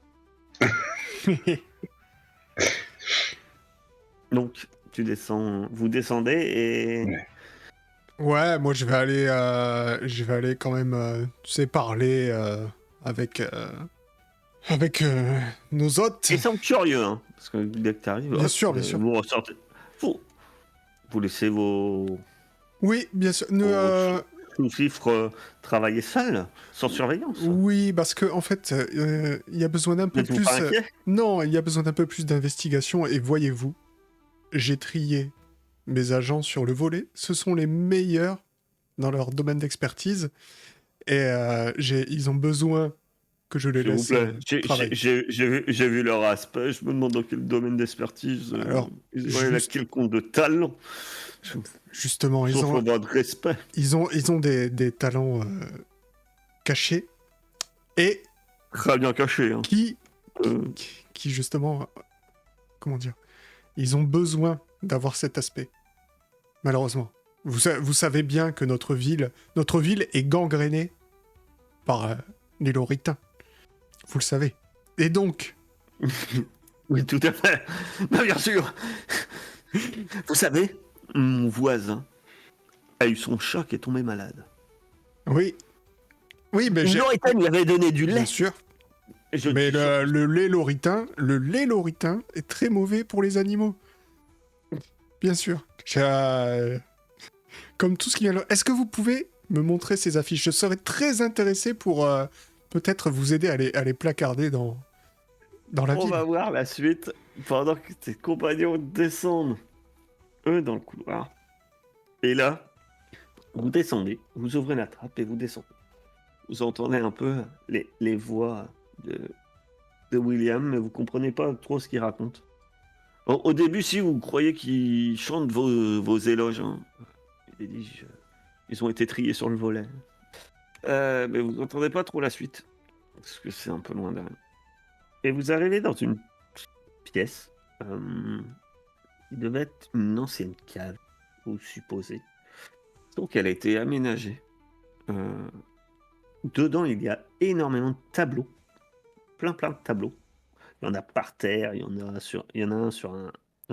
S1: Donc, vous descendez et...
S5: Ouais.
S2: Ouais, moi je vais aller quand même, tu sais, parler avec nos hôtes.
S1: Ils sont curieux, hein, parce que dès que t'arrives,
S2: Bien
S1: hop,
S2: sûr, bien sûr.
S1: vous ressortez. Vous laissez vos
S2: Oui, bien sûr.
S1: sous-fifres travailler seuls, sans surveillance.
S2: Oui, parce que en fait, il y a besoin d'un peu
S1: N'êtes-vous
S2: plus.
S1: pas inquiet?
S2: Non, il y a besoin d'un peu plus d'investigation. Et voyez-vous, j'ai trié mes agents sur le volet. Ce sont les meilleurs dans leur domaine d'expertise. Et ils ont besoin que je les
S1: S'il vous
S2: laisse
S1: plaît.
S2: travailler.
S1: J'ai vu leur aspect, je me demande dans quel domaine d'expertise
S2: Alors,
S1: ils auraient
S2: juste-
S1: quelconque de talent.
S2: Justement,
S1: Sauf avoir de respect.
S2: ils ont des talents cachés et
S1: Très bien caché. Hein. Euh,
S2: qui justement, comment dire, ils ont besoin d'avoir cet aspect. Malheureusement. Vous savez bien que notre ville est gangrénée par les Loritains. Vous le savez. Et donc,
S1: Oui, tout à fait. Bah, bien sûr. Vous savez, mon voisin a eu son chat qui est tombé malade.
S2: oui, mais
S1: Une Loritaine lui avait donné du lait.
S2: bien sûr.
S1: Et
S2: Mais le lait loritain est très mauvais pour les animaux. Bien sûr. Comme tout ce qui vient. Est-ce que vous pouvez me montrer ces affiches? Je serais très intéressé pour peut-être vous aider à les placarder dans la
S1: On
S2: ville.
S1: va voir la suite pendant que tes compagnons descendent, eux, dans le couloir. Et là, vous descendez, vous ouvrez la trappe et vous descendez. Vous entendez un peu les voix de William, mais vous comprenez pas trop ce qu'il raconte. Au début, si vous croyez qu'il chante vos éloges, hein. Ils ont été triés sur le volet. Mais vous n'entendez pas trop la suite, parce que c'est un peu loin derrière. Et vous arrivez dans une pièce. Il devait être une ancienne cave, vous supposez. Donc elle a été aménagée. Dedans, il y a énormément de tableaux. Plein de tableaux. Il y en a par terre, il y en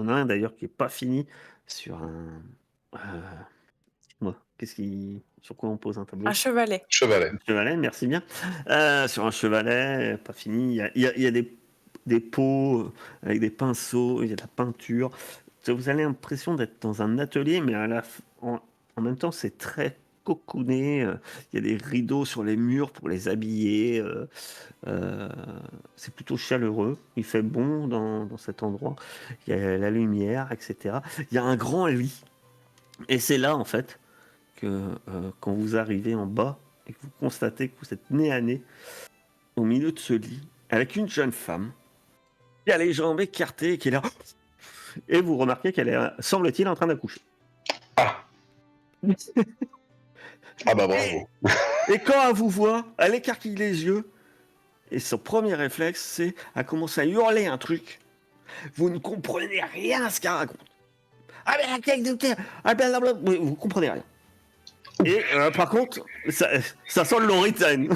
S1: a un d'ailleurs qui est pas fini sur un. Sur quoi on pose un tableau?
S3: Un chevalet.
S5: Chevalet.
S1: Un chevalet, merci bien. Sur un chevalet, pas fini. Il y a des pots avec des pinceaux, il y a de la peinture. Vous avez l'impression d'être dans un atelier, mais en même temps, c'est très cocooné. Il y a des rideaux sur les murs pour les habiller. C'est plutôt chaleureux. Il fait bon dans cet endroit. Il y a la lumière, etc. Il y a un grand lit. Et c'est là, en fait, que quand vous arrivez en bas et que vous constatez que vous êtes nez à nez au milieu de ce lit avec une jeune femme qui a les jambes écartées et qui est là. Et vous remarquez qu'elle est, semble-t-il, en train d'accoucher.
S5: Ah bah bravo.
S1: Et quand elle vous voit, elle écarquille les yeux et son premier réflexe, c'est à commencer à hurler un truc. Vous ne comprenez rien à ce qu'elle raconte. Ah ben, vous comprenez rien. Et par contre, ça sent le Loritaine.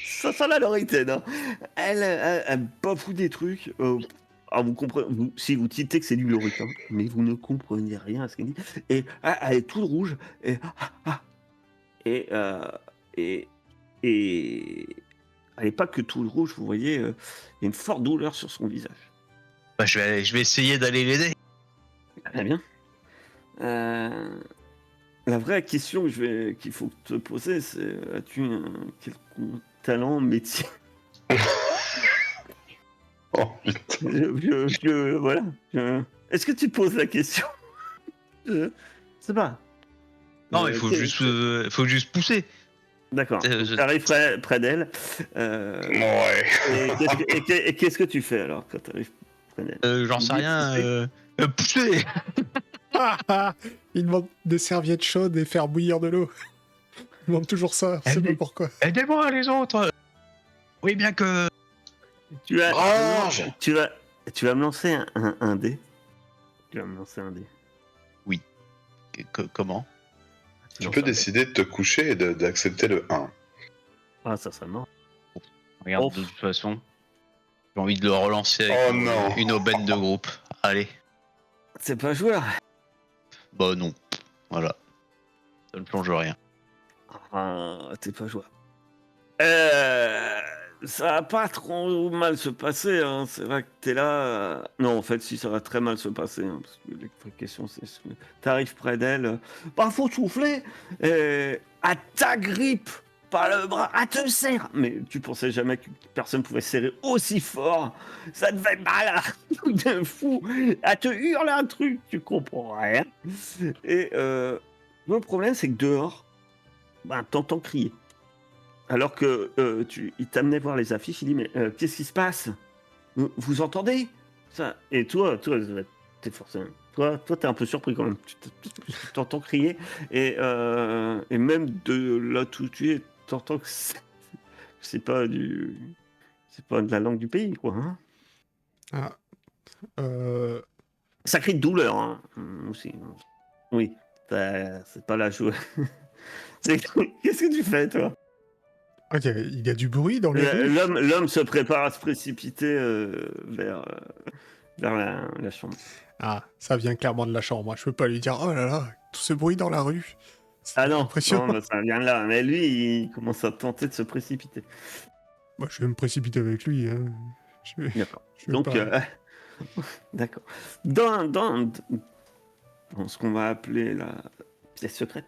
S1: Ça sent la Loritaine. Hein. Elle bafoue des trucs. Vous comprenez, si vous titez que c'est du Loritain, mais vous ne comprenez rien à ce qu'elle dit. Et elle est toute rouge. Et elle n'est pas que toute rouge, vous voyez, il y a une forte douleur sur son visage.
S4: Bah, je vais essayer d'aller l'aider.
S1: Très bien. La vraie question qu'il faut te poser, c'est as-tu un quelconque talent, métier?
S5: Oh putain.
S1: Voilà. Est-ce que tu poses la question? Je sais pas.
S4: Non, il faut juste pousser.
S1: D'accord.
S4: Je-
S1: Tu arrives près d'elle.
S5: Ouais.
S1: Et qu'est-ce que tu fais alors quand tu arrives près d'elle?
S4: J'en sais rien. Pousser.
S2: Il demande des serviettes chaudes et faire bouillir de l'eau. Il demande toujours ça, je sais pas pourquoi.
S4: Aidez-moi les autres. Oui, bien que...
S1: Tu vas,
S5: Range.
S1: tu vas me lancer un dé. Tu vas me lancer un dé.
S4: Comment?
S5: Tu
S1: lances
S5: peux
S1: un dé.
S5: décider de te coucher et d'accepter le 1.
S1: Ah, ça serait marrant.
S4: Regarde,
S1: Ouf.
S4: de toute façon, j'ai envie de le relancer avec
S5: Oh non.
S4: une aubaine de groupe. Allez.
S1: C'est pas joueur.
S4: Bah non. Voilà. Ça ne change rien.
S1: Ah, t'es pas joueur. Ça va pas trop mal se passer, hein. C'est vrai que t'es là. Non, en fait, si, ça va très mal se passer, hein, parce que les vraies questions, c'est ce que t'arrives près d'elle. Bah, faut souffler. Elle t'agrippe par le bras, elle te serre. Mais tu pensais jamais que personne pouvait serrer aussi fort. Ça te fait mal, un truc de fou. Elle te hurle un truc, tu comprends rien. Et le problème, c'est que dehors, bah, t'entends crier. Alors que il t'amenait voir les affiches, il dit mais qu'est-ce qui se passe? Vous entendez ça? Et toi, t'es forcément. Toi, t'es un peu surpris quand même. Tu t'entends crier et même de là où tu es, t'entends que c'est pas de la langue du pays, quoi. Hein.
S2: Ah, euh,
S1: Ça crie de douleur, hein, aussi. Oui, c'est pas la joie. Qu'est-ce que tu fais, toi?
S2: ok, il y a du bruit dans les rues.
S1: L'homme se prépare à se précipiter vers la chambre.
S2: Ah, ça vient clairement de la chambre. Je peux pas lui dire, oh là là, tout ce bruit dans la rue. C'est
S1: Ah non,
S2: impressionnant.
S1: bah, ça vient de là. Mais lui, il commence à tenter de se précipiter.
S2: Moi, je vais me précipiter avec lui. Hein.
S1: D'accord.
S2: Je vais
S1: Donc,
S2: pas-
S1: d'accord. Dans ce qu'on va appeler la pièce secrète,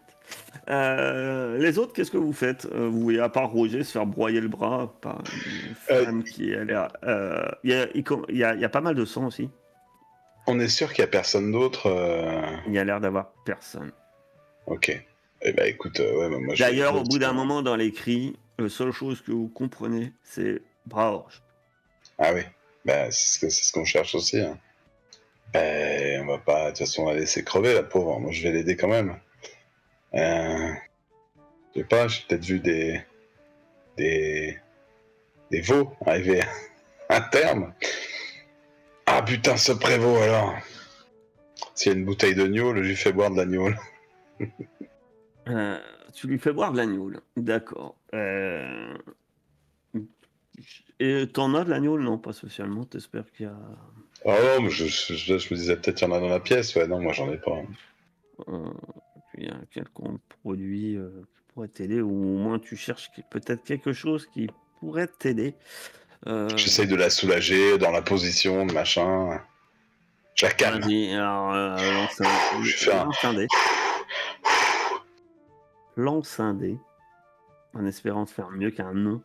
S1: les autres, qu'est-ce que vous faites? Vous voyez, à part Roger se faire broyer le bras par une femme qui a l'air... il y a pas mal de sang aussi.
S5: On est sûr qu'il y a personne d'autre.
S1: Il y a l'air d'avoir personne.
S5: Ok. Eh ben écoute, ouais, bah, moi je
S1: D'ailleurs,
S5: vais-
S1: au bout d'un moment dans les cris, la seule chose que vous comprenez, c'est bras-orge.
S5: Ah oui. Bah c'est ce qu'on cherche aussi. Hein. On va pas, de toute façon, la laisser crever, la pauvre. Moi je vais l'aider quand même. Je sais pas, j'ai peut-être vu des veaux arriver à terme. Ah putain, ce prévôt alors. S'il y a une bouteille de gnôle, je lui fais boire de la gnôle.
S1: Euh, Tu lui fais boire de l'agneau, là. D'accord. Et t'en as de l'agneau? Non, pas spécialement. T'espères qu'il y a...
S5: Oh non, mais je me disais peut-être qu'il y en a dans la pièce. Ouais, non, moi j'en ai pas.
S1: qu'il y a un quelconque produit qui pourrait t'aider, ou au moins tu cherches peut-être quelque chose qui pourrait t'aider.
S5: J'essaye de la soulager dans la position, de machin. Je la calme.
S1: Vas-y, alors
S5: Je vais faire un...
S1: lance un dé. Lance un dé, en espérant faire mieux qu'un non.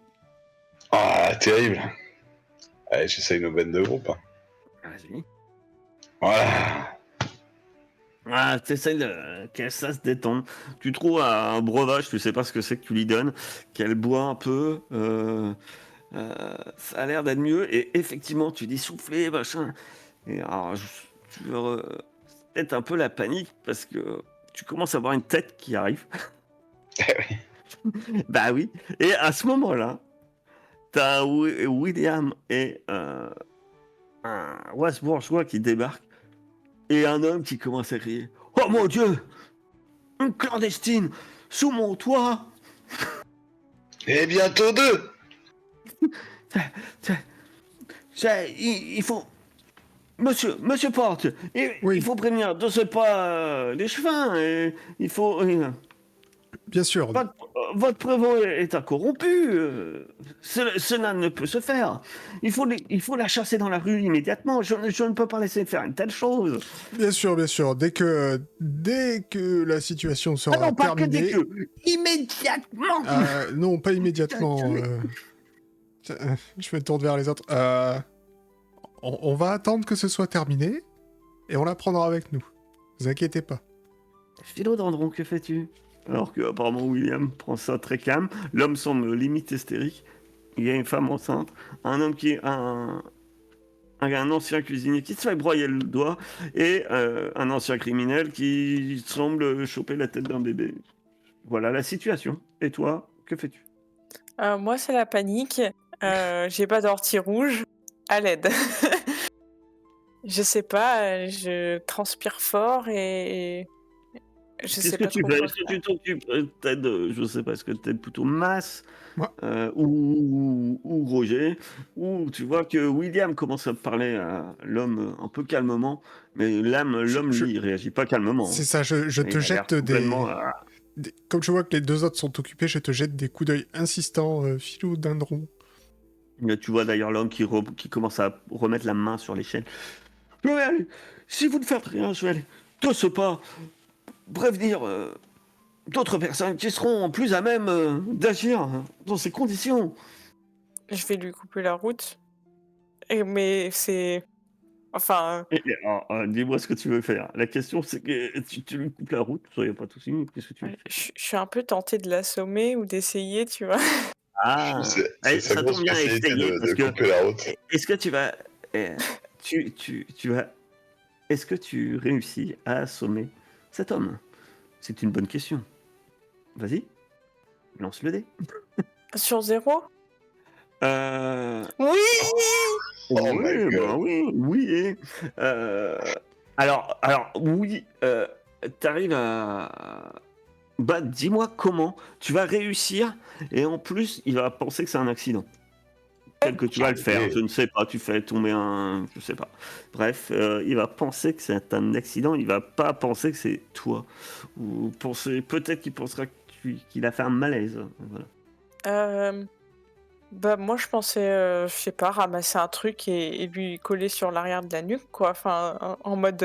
S5: Ah, terrible. Allez, j'essaye une aubaine de groupe. Hein.
S1: Vas-y.
S5: Voilà.
S1: Ah, t'essayes que ça se détende. Tu trouves un breuvage, tu sais pas ce que c'est que tu lui donnes, qu'elle boit un peu. Ça a l'air d'être mieux. Et effectivement, tu dis souffler, machin. Et alors, tu veux peut-être un peu la panique parce que tu commences à avoir une tête qui arrive.
S5: Eh oui.
S1: Bah oui. Et à ce moment-là, t'as William et un West-bourgeois qui débarquent et un homme qui commence à crier: Oh mon Dieu! Une clandestine! Sous mon toit!
S5: Et bientôt deux.
S1: Il faut... Monsieur Porte,
S2: Oui.
S1: il faut prévenir de ce pas les chevins. Et il faut...
S2: Bien sûr.
S1: Votre prévôt est un corrompu. Cela ne peut se faire. Il faut la chasser dans la rue immédiatement. Je ne peux pas laisser faire une telle chose.
S2: Bien sûr, bien sûr. Dès que la situation sera
S1: Ah non, pas que
S2: terminée...
S1: dès que. Immédiatement.
S2: Non, pas immédiatement. Je me tourne vers les autres. On va attendre que ce soit terminé et on la prendra avec nous. Vous inquiétez pas.
S1: Philodendron, que fais-tu? Alors que apparemment William prend ça très calme. L'homme semble limite hystérique. Il y a une femme enceinte, un homme qui est un ancien cuisinier qui se fait broyer le doigt et un ancien criminel qui semble choper la tête d'un bébé. Voilà la situation. Et toi, que fais-tu?
S3: Moi, c'est la panique. J'ai pas d'ortie rouge. À l'aide. Je sais pas, je transpire fort et je
S1: Qu'est-ce
S3: sais
S1: que
S3: pas
S1: tu
S3: trop
S1: fais?
S3: quoi
S1: Est-ce que
S3: faire.
S1: tu t'occupes peut-être de, je sais pas, est-ce que tu plutôt Mas
S2: Moi,
S1: ou Roger, ou tu vois que William commence à parler à l'homme un peu calmement, mais
S2: je,
S1: l'homme
S2: je-
S1: lui, il réagit pas calmement,
S2: c'est
S1: hein.
S2: ça, je
S1: Il
S2: te
S1: a l'air
S2: jette
S1: complètement.
S2: Comme je vois que les deux autres sont occupés, je te jette des coups d'œil insistants, philodendron.
S1: Tu vois d'ailleurs l'homme qui commence à remettre la main sur l'échelle. Je vais aller, si vous ne faites rien, je vais aller de ce pas prévenir d'autres personnes qui seront plus à même d'agir dans ces conditions.
S3: Je vais lui couper la route. Mais c'est. Enfin,
S1: Alors, dis-moi ce que tu veux faire. La question, c'est que tu lui coupes la route, ça y a pas de souci. Qu'est-ce que tu veux faire?
S3: je suis un peu tentée de l'assommer ou d'essayer, tu vois.
S1: Ah,
S5: C'est sa
S1: ça
S5: grosse
S1: tombe bien
S5: spécialité
S1: essayer
S5: de
S1: parce que
S5: couper la route.
S1: est-ce que tu vas, tu vas, est-ce que tu réussis à assommer cet homme? C'est une bonne question. Vas-y, lance le dé.
S3: Sur 0?
S1: Euh,
S3: Oui!
S5: Oh my
S1: oui,
S5: god.
S1: ben oui, oui. Alors, oui, t'arrives à. Bah, dis-moi comment tu vas réussir et en plus, il va penser que c'est un accident. Tel que tu vas le faire, je
S5: Oui.
S1: ne sais pas, tu fais tomber un. Je sais pas. Bref, il va penser que c'est un accident, il va pas penser que c'est toi. Ou penser, peut-être qu'il pensera qu'il a fait un malaise. Voilà.
S3: Bah, moi, je pensais, je sais pas, ramasser un truc et lui coller sur l'arrière de la nuque, quoi. Enfin, en mode.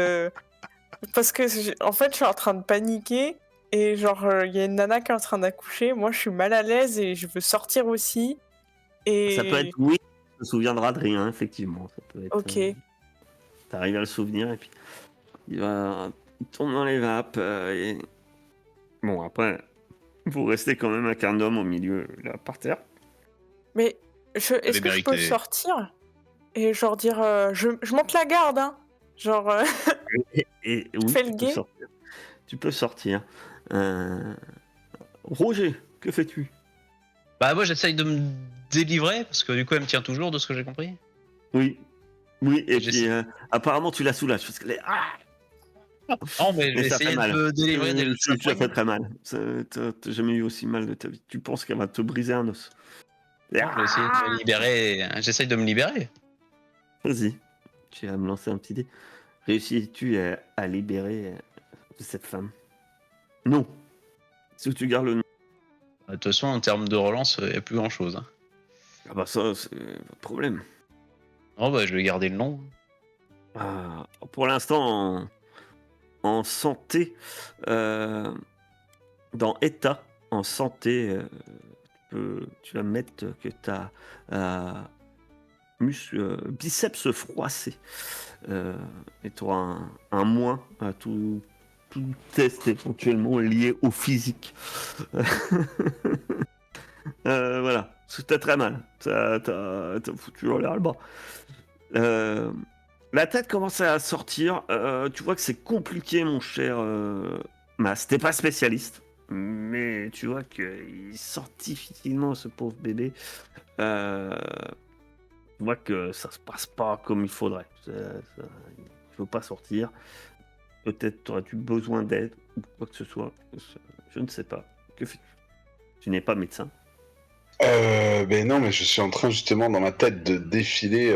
S3: Parce que, en fait, je suis en train de paniquer et genre, il y a une nana qui est en train d'accoucher. Moi, je suis mal à l'aise et je veux sortir aussi.
S1: Ça peut être,
S3: Et.
S1: oui, tu te souviendras de rien, effectivement. Ça peut être.
S3: Ok.
S1: T'arrives à le souvenir et puis il tombe dans les vapes. Et... Bon, après, vous restez quand même un quart d'homme au milieu, là, par terre.
S3: Mais est-ce que je peux
S4: mérité.
S3: sortir et genre dire je monte la garde, hein? Genre,
S1: Et
S3: je
S1: oui,
S3: fais
S1: tu
S3: le
S1: peux
S3: guet?
S1: sortir. Tu peux sortir. Euh, Roger, que fais-tu?
S4: Bah moi j'essaye de me délivrer parce que du coup elle me tient toujours de ce que j'ai compris.
S1: Oui, oui, et
S4: Et
S1: puis apparemment tu la soulages parce que
S4: Non mais je
S1: et
S4: vais
S1: ça fait
S4: essayer de
S1: me
S4: me délivrer dès le
S1: Ça fait très mal. T'as jamais eu aussi mal de ta vie. Tu penses qu'elle va te briser un os.
S4: Non, je vais essayer de me libérer. J'essaye de me libérer.
S1: Vas-y, tu vas me lancer un petit dé. Réussis-tu à libérer cette femme? Non. Si tu gardes le nom.
S4: De toute façon en termes de relance, il n'y a plus grand chose.
S1: Ah bah ça, c'est pas de problème.
S4: Non bah je vais garder le nom.
S1: Ah, pour l'instant, en santé, euh, dans état, en santé, tu vas mettre que tu as biceps froissé. Et tu auras un moins à tout test éventuellement lié au physique. Voilà, c'était très mal. T'as foutu en l'air le bas. La tête commence à sortir. Tu vois que c'est compliqué, mon cher Mas. T'es pas spécialiste, mais tu vois qu'il sort difficilement ce pauvre bébé. Tu vois que ça se passe pas comme il faudrait. Il ne veut pas sortir. Peut-être aurais-tu besoin d'aide ou quoi que ce soit. Je ne sais pas. Que fais-tu? Tu n'es pas médecin.
S5: Ben non, mais je suis en train justement dans ma tête de défiler.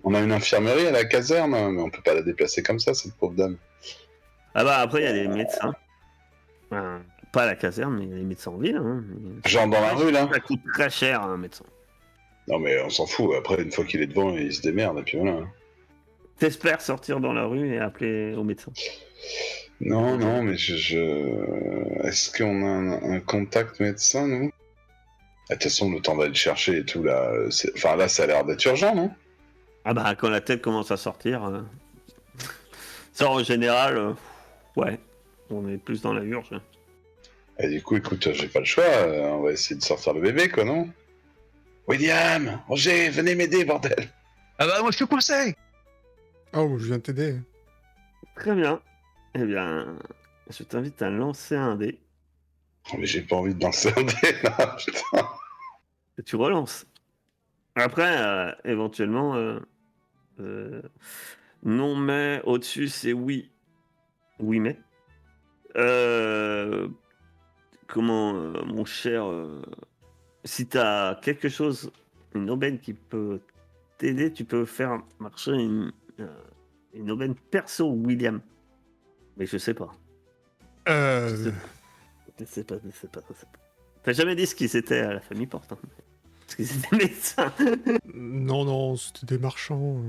S5: On a une infirmerie à la caserne, hein, mais on peut pas la déplacer comme ça, cette pauvre dame.
S1: Ah bah après, il y a des médecins. Pas à la caserne, mais il y a des médecins en ville. Hein.
S5: Genre dans la rue, là?
S1: Ça coûte très cher, un médecin.
S5: Non, mais on s'en fout. Après, une fois qu'il est devant, il se démerde, et puis voilà.
S1: T'espères sortir dans la rue et appeler au médecin.
S5: Non, non, mais Est-ce qu'on a un contact médecin, nous? De toute façon, le temps d'aller le chercher et tout, là... Enfin, là, ça a l'air d'être urgent, non?
S1: Ah bah quand la tête commence à sortir, ça en général, ouais, on est plus dans la urge.
S5: Et du coup, écoute, j'ai pas le choix. On va essayer de sortir le bébé, quoi, non? William! Roger, venez m'aider, bordel!
S4: Ah bah moi je suis coincé.
S2: Oh, je viens t'aider.
S1: Très bien. Eh bien, je t'invite à lancer un dé.
S5: Oh, mais j'ai pas envie de lancer un dé, là, putain!
S1: Tu relances. Après, éventuellement, non mais au-dessus, c'est oui. Oui mais. Euh, comment, mon cher, si tu as quelque chose, une aubaine qui peut t'aider, tu peux faire marcher une aubaine perso, William. Mais je sais pas. Je sais
S2: Euh...
S1: pas. Je sais pas, je sais pas, je sais pas. T'as jamais dit ce qui c'était à la famille Porte, hein. Parce qu'ils étaient médecins.
S2: Non, non, c'était des marchands.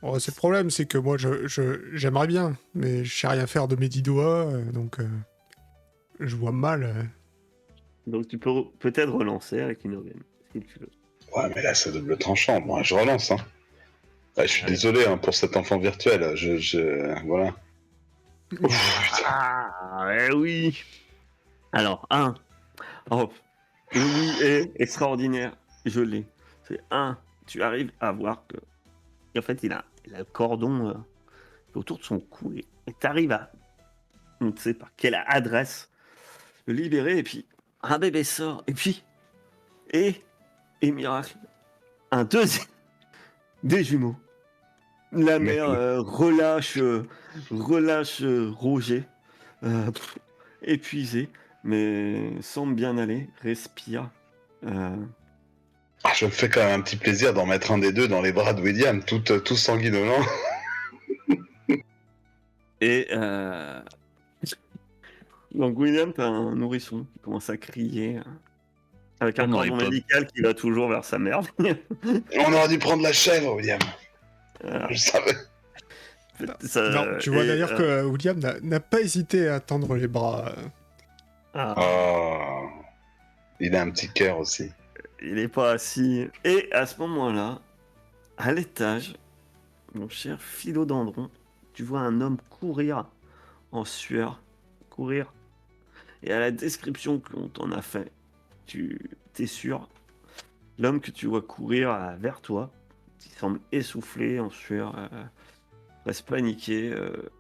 S2: Oh, c'est le problème, c'est que moi, j'aimerais bien, mais je sais rien faire de mes 10 doigts, donc je vois mal.
S1: Donc tu peux peut-être relancer avec une aubaine, si tu veux.
S5: Ouais, mais là, c'est double tranchant. Bon, je relance, hein. Ouais, je suis
S1: Allez.
S5: désolé hein, pour cet enfant virtuel. Voilà. Ouf, putain.
S1: Ah, eh oui. Alors, un. Oh, le oui est extraordinaire. Je l'ai. C'est un. Tu arrives à voir que. En fait, il a le cordon autour de son cou et tu arrives à. On ne sait par quelle adresse le libérer. Et puis, un bébé sort. Et puis. Et miracle. Un deuxième. Des jumeaux. La mère relâche Roger. Épuisé, mais semble bien aller, respire. Euh,
S5: Ah, je me fais quand même un petit plaisir d'en mettre un des deux dans les bras de William, tout sanguinolent.
S1: et donc William, t'as un nourrisson qui commence à crier avec un
S4: On n'aurait
S1: cordon
S4: pas-
S1: médical qui va toujours vers sa mère.
S5: On aurait dû prendre la chèvre, William.
S1: Voilà.
S5: Je savais.
S2: Non, tu vois d'ailleurs que William n'a pas hésité à tendre les bras.
S5: Oh. Il a un petit cœur aussi.
S1: Il est pas assis. Et à ce moment-là, à l'étage, mon cher philodendron, tu vois un homme courir en sueur, courir. Et à la description qu'on t'en a fait, tu t'es sûr, l'homme que tu vois courir vers toi, qui semble essoufflé, en sueur, presque paniqué,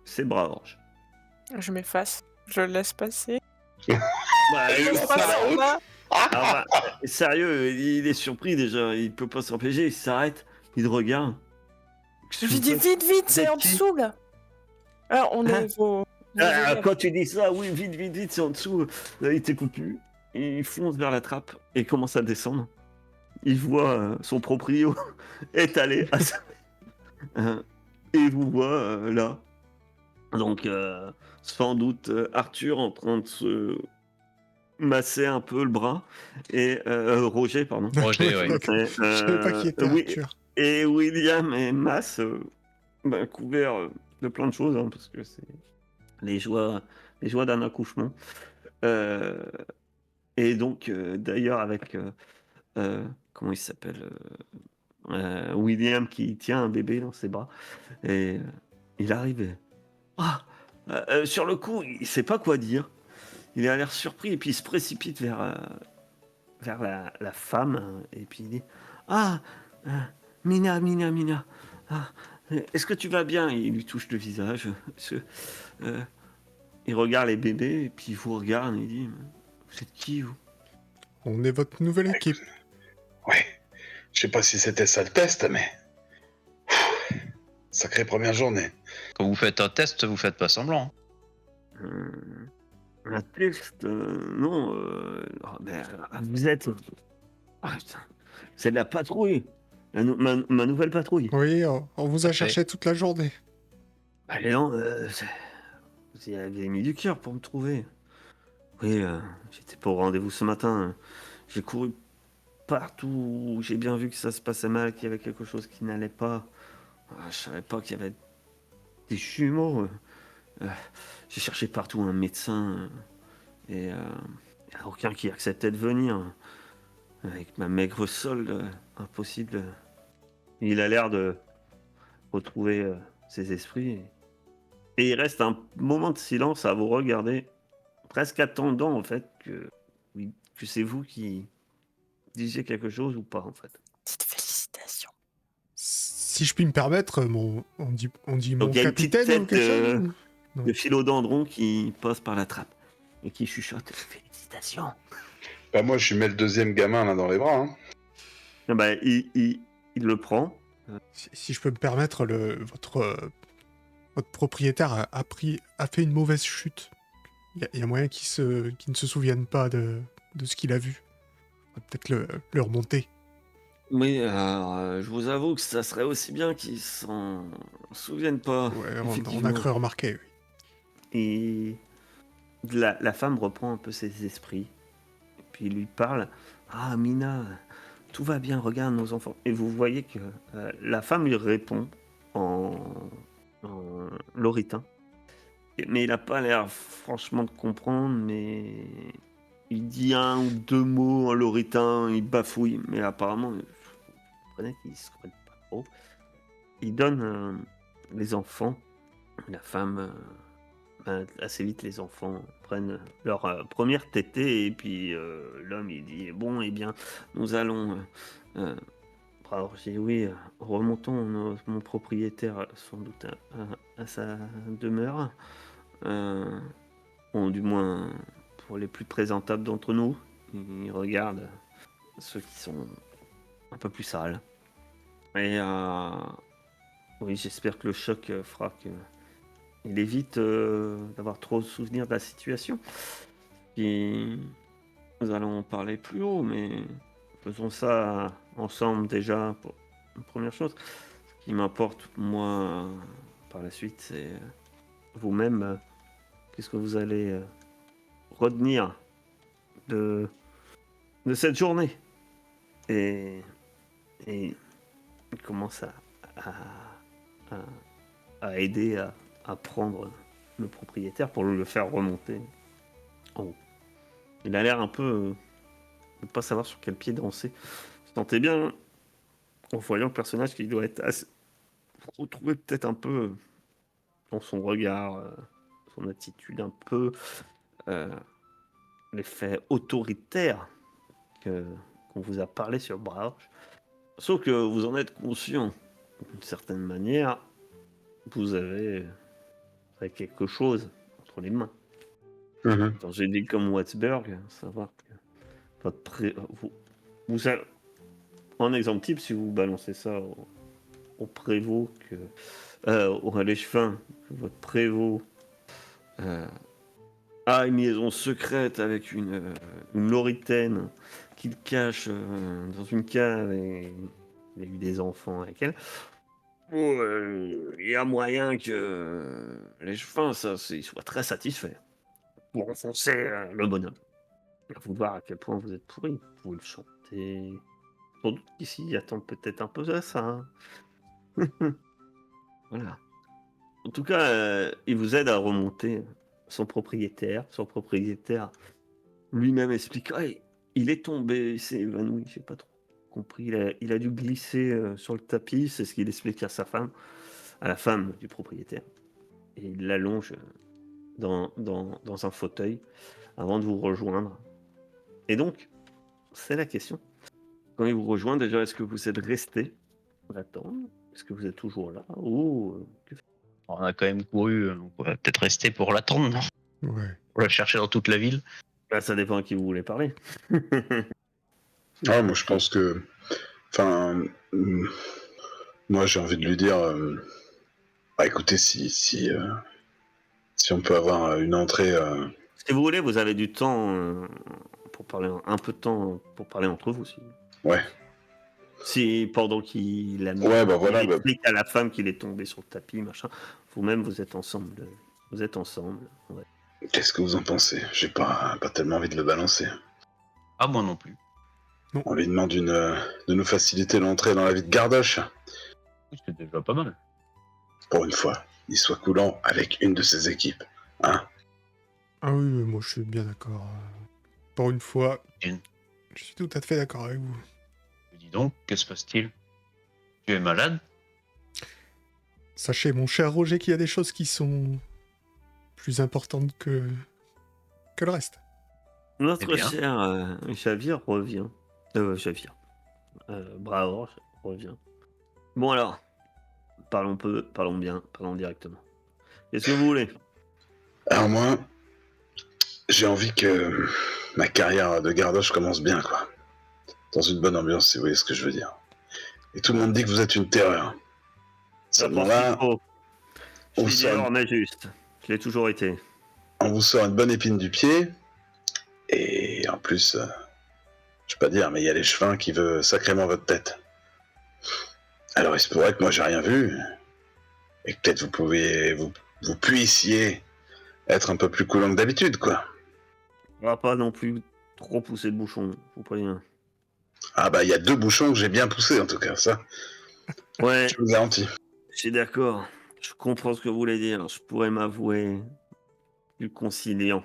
S1: c'est Braorge.
S3: Je m'efface. Je le laisse passer.
S1: Bah,
S5: Il
S3: Je
S5: va
S3: passe
S5: pas la
S3: en
S5: route.
S3: bas.
S1: alors, bah, sérieux, il est surpris déjà, il peut pas s'empêcher, il s'arrête, il te regarde.
S3: Je lui dis vite, vite, c'est en
S1: qui
S3: dessous là. Ah, on
S1: Hein
S3: est vos élèves.
S1: Quand tu dis ça, oui, vite, vite, vite, c'est en dessous. Là, il t'écoute plus. Il fonce vers la trappe et commence à descendre. Il voit son proprio étalé à sa... et il vous voit là. Donc, sans doute, Arthur en train de se masser un peu le bras. Et Roger, pardon.
S4: Roger, ouais.
S2: D'accord. Je savais pas qui était
S1: oui,
S2: Arthur.
S1: et William et Mas, couverts de plein de choses, hein, parce que c'est les joies d'un accouchement. Et donc, d'ailleurs, avec comment il s'appelle, William qui tient un bébé dans ses bras. Et il arrive. Ah, sur le coup, il sait pas quoi dire. Il a l'air surpris et puis il se précipite vers la femme. Et puis il dit Ah, Mina, Mina, Mina. Ah, est-ce que tu vas bien? Et il lui touche le visage. Il regarde les bébés et puis il vous regarde et il dit Vous êtes qui, vous?
S2: On est votre nouvelle équipe.
S5: Ouais. Je sais pas si c'était ça le test, mais. Sacrée première journée.
S4: Quand vous faites un test, vous faites pas semblant.
S1: Un test, non. Vous êtes. Ah, putain. C'est de la patrouille. Ma nouvelle patrouille.
S2: Oui, on vous a
S4: Parfait.
S2: cherché toute la journée.
S1: Allez, non, vous y avez mis du cœur pour me trouver. Oui, j'étais pas au rendez-vous ce matin. J'ai couru partout. J'ai bien vu que ça se passait mal, qu'il y avait quelque chose qui n'allait pas. Je savais pas qu'il y avait des jumeaux. J'ai cherché partout un médecin. Et il n'y a aucun qui acceptait de venir. Avec ma maigre solde, impossible. Il a l'air de retrouver ses esprits. Et il reste un moment de silence à vous regarder, presque attendant en fait que c'est vous qui disiez quelque chose ou pas en fait.
S3: Petite félicitation.
S2: Si je puis me permettre, on dit mon
S1: Donc il y a une petite
S2: capitaine ou
S1: tête
S2: quelque chose.
S1: de philodendron qui passe par la trappe et qui chuchote Félicitations.
S5: Bah moi, je lui mets le deuxième gamin là dans les bras. Hein.
S1: Ah bah, il le prend.
S2: Si je peux me permettre, votre propriétaire a fait une mauvaise chute. Il y a moyen qu'il ne se souvienne pas de ce qu'il a vu. On va peut-être le remonter.
S1: Oui, alors, je vous avoue que ça serait aussi bien qu'ils s'en souviennent pas,
S2: Ouais, on a
S1: effectivement.
S2: cru remarquer, oui.
S1: Et la femme reprend un peu ses esprits, et puis il lui parle. Ah, Mina, tout va bien, regarde nos enfants. Et vous voyez que la femme lui répond en, en loritain. Mais il n'a pas l'air franchement de comprendre, mais il dit un ou deux mots en loritain, il bafouille, mais apparemment, vous comprenez qu'il se comprenne pas trop. Il donne les enfants, la femme, assez vite les enfants prennent leur première tétée, et puis l'homme il dit bon, eh bien, nous allons. Alors j'ai dit oui, remontons mon propriétaire sans doute à sa demeure. Euh, Bon, du moins pour les plus présentables d'entre nous. Ils regardent ceux qui sont un peu plus sales. Et oui, j'espère que le choc fera qu'il évite d'avoir trop de souvenirs de la situation. Et nous allons en parler plus haut, mais faisons ça ensemble déjà pour une première chose. Ce qui m'importe, moi, par la suite, c'est vous-même, qu'est-ce que vous allez retenir de cette journée. Et il commence à, à- à aider à prendre le propriétaire pour le faire remonter en haut. Il a l'air un peu de pas savoir sur quel pied danser. Vous sentez bien, en voyant le personnage, qu'il doit être assez... retrouver peut-être un peu dans son regard, son attitude, un peu l'effet autoritaire qu'on vous a parlé sur Brauch. Sauf que vous en êtes conscient. D'une certaine manière, vous avez quelque chose entre les mains.
S5: Mhm.
S1: Quand j'ai dit comme Watsberg, savoir que vous avez... Un exemple type, si vous balancez ça au prévôt, au relais fin, que votre prévôt a une liaison secrète avec une loritaine qu'il cache dans une cave, et il a eu des enfants avec elle. Il y a moyen que les chevins, ils soient très satisfaits pour enfoncer le bonhomme. À vous de voir à quel point vous êtes pourri. Vous le chantez. Sans doute qu'ici, attendent peut-être un peu à ça. Hein. Voilà. En tout cas, il vous aide à remonter son propriétaire. Son propriétaire lui-même explique il est tombé, il s'est évanoui, j'ai pas trop compris. Il a dû glisser sur le tapis, c'est ce qu'il explique à sa femme, à la femme du propriétaire. Et il l'allonge dans un fauteuil avant de vous rejoindre. Et donc, c'est la question. Quand il vous rejoint, déjà, est-ce que vous êtes resté pour attendre? Est-ce que vous êtes toujours là? Ou
S4: On a quand même couru, on va peut-être rester pour l'attendre, non?
S2: Ouais.
S4: Pour la chercher dans toute la ville.
S1: bah, ça dépend à qui vous voulez parler.
S5: Ah, moi, je pense que. Enfin. Moi, j'ai envie de lui dire. Bah, écoutez, si on peut avoir une entrée.
S1: Si vous voulez, vous avez du temps pour parler, un peu de temps pour parler entre vous.
S5: Ouais.
S1: Si pendant qu'il a mis,
S5: Ouais, bah voilà.
S1: il
S5: Bah,
S1: explique à la femme qu'il est tombé sur le tapis, machin. Vous-même, vous êtes ensemble. Vous êtes ensemble. Ouais.
S5: qu'est-ce que vous en pensez? J'ai pas tellement envie de le balancer.
S4: Ah, moi non plus.
S5: On lui demande de nous faciliter l'entrée dans la vie de Gardoche.
S4: Oui, c'est déjà pas mal.
S5: Pour une fois, il soit coulant avec une de ses équipes. Hein?
S2: Ah oui, moi je suis bien d'accord. Pour une fois,
S4: Une.
S2: je suis tout à fait d'accord avec vous.
S4: Dis donc, que se passe-t-il? Tu es malade?
S2: Sachez, mon cher Roger, qu'il y a des choses qui sont plus importantes que le reste.
S1: Notre
S4: Eh bien.
S1: cher Javir revient. Javir. Bravo, revient. Bon alors, parlons peu, parlons bien, parlons directement. Qu'est-ce que vous voulez?
S5: Alors moi, j'ai envie que ma carrière de gardoche commence bien, quoi. Dans une bonne ambiance, si vous voyez ce que je veux dire. Et tout le monde dit que vous êtes une terreur.
S1: Ça
S5: Seulement
S1: pense qu'il
S5: là,
S1: faut. Je
S5: on vous,
S1: suis
S5: sort
S1: dur,
S5: une,
S1: mais juste. Je l'ai toujours été.
S5: on vous sort une bonne épine du pied. Et en plus, je peux pas dire, mais il y a les chevins qui veulent sacrément votre tête. Alors il se pourrait que moi j'ai rien vu. Et que peut-être vous puissiez être un peu plus coulant que d'habitude, quoi.
S1: On va pas non plus trop pousser le bouchon, je vous préviens.
S5: Ah bah il y a 2 bouchons que j'ai bien poussés en tout cas, ça,
S1: Ouais,
S5: je vous garantis.
S1: je suis d'accord. Je comprends ce que vous voulez dire. Je pourrais m'avouer plus conciliant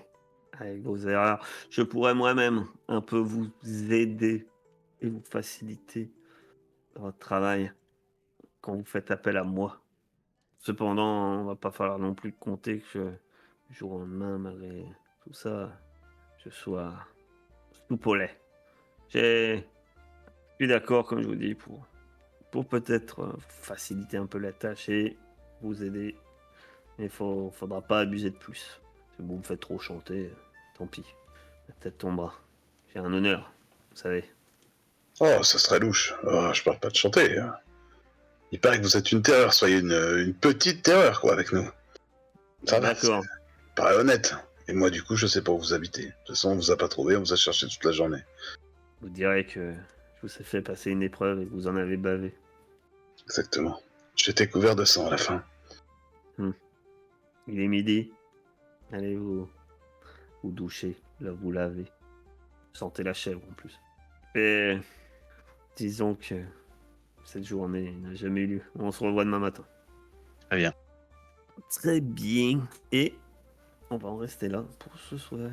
S1: avec vos erreurs. Je pourrais moi-même un peu vous aider et vous faciliter votre travail quand vous faites appel à moi. Cependant, on va pas falloir non plus compter que du jour au lendemain, malgré tout ça, je sois soupe au lait. Je suis d'accord, comme je vous dis, pour peut-être faciliter un peu la tâche et vous aider. Mais faudra pas abuser de plus. Si vous me faites trop chanter, tant pis. La tête tombera. J'ai un honneur, vous savez.
S5: Oh, ça serait louche. Oh, je parle pas de chanter, hein. Il paraît que vous êtes une terreur, soyez une petite terreur, quoi, avec nous. Ça va, ça
S1: D'accord.
S5: paraît honnête. Et moi, du coup, je sais pas où vous habitez. De toute façon, on vous a pas trouvé, on vous a cherché toute la journée.
S1: Vous direz que je vous ai fait passer une épreuve et que vous en avez bavé.
S5: Exactement. J'étais couvert de sang à la fin.
S1: Il est midi. Allez vous doucher, là vous lavez. Sentez la chèvre en plus. Et disons que cette journée n'a jamais eu lieu. On se revoit demain matin.
S4: Très bien.
S1: Très bien. Et on va en rester là pour ce soir.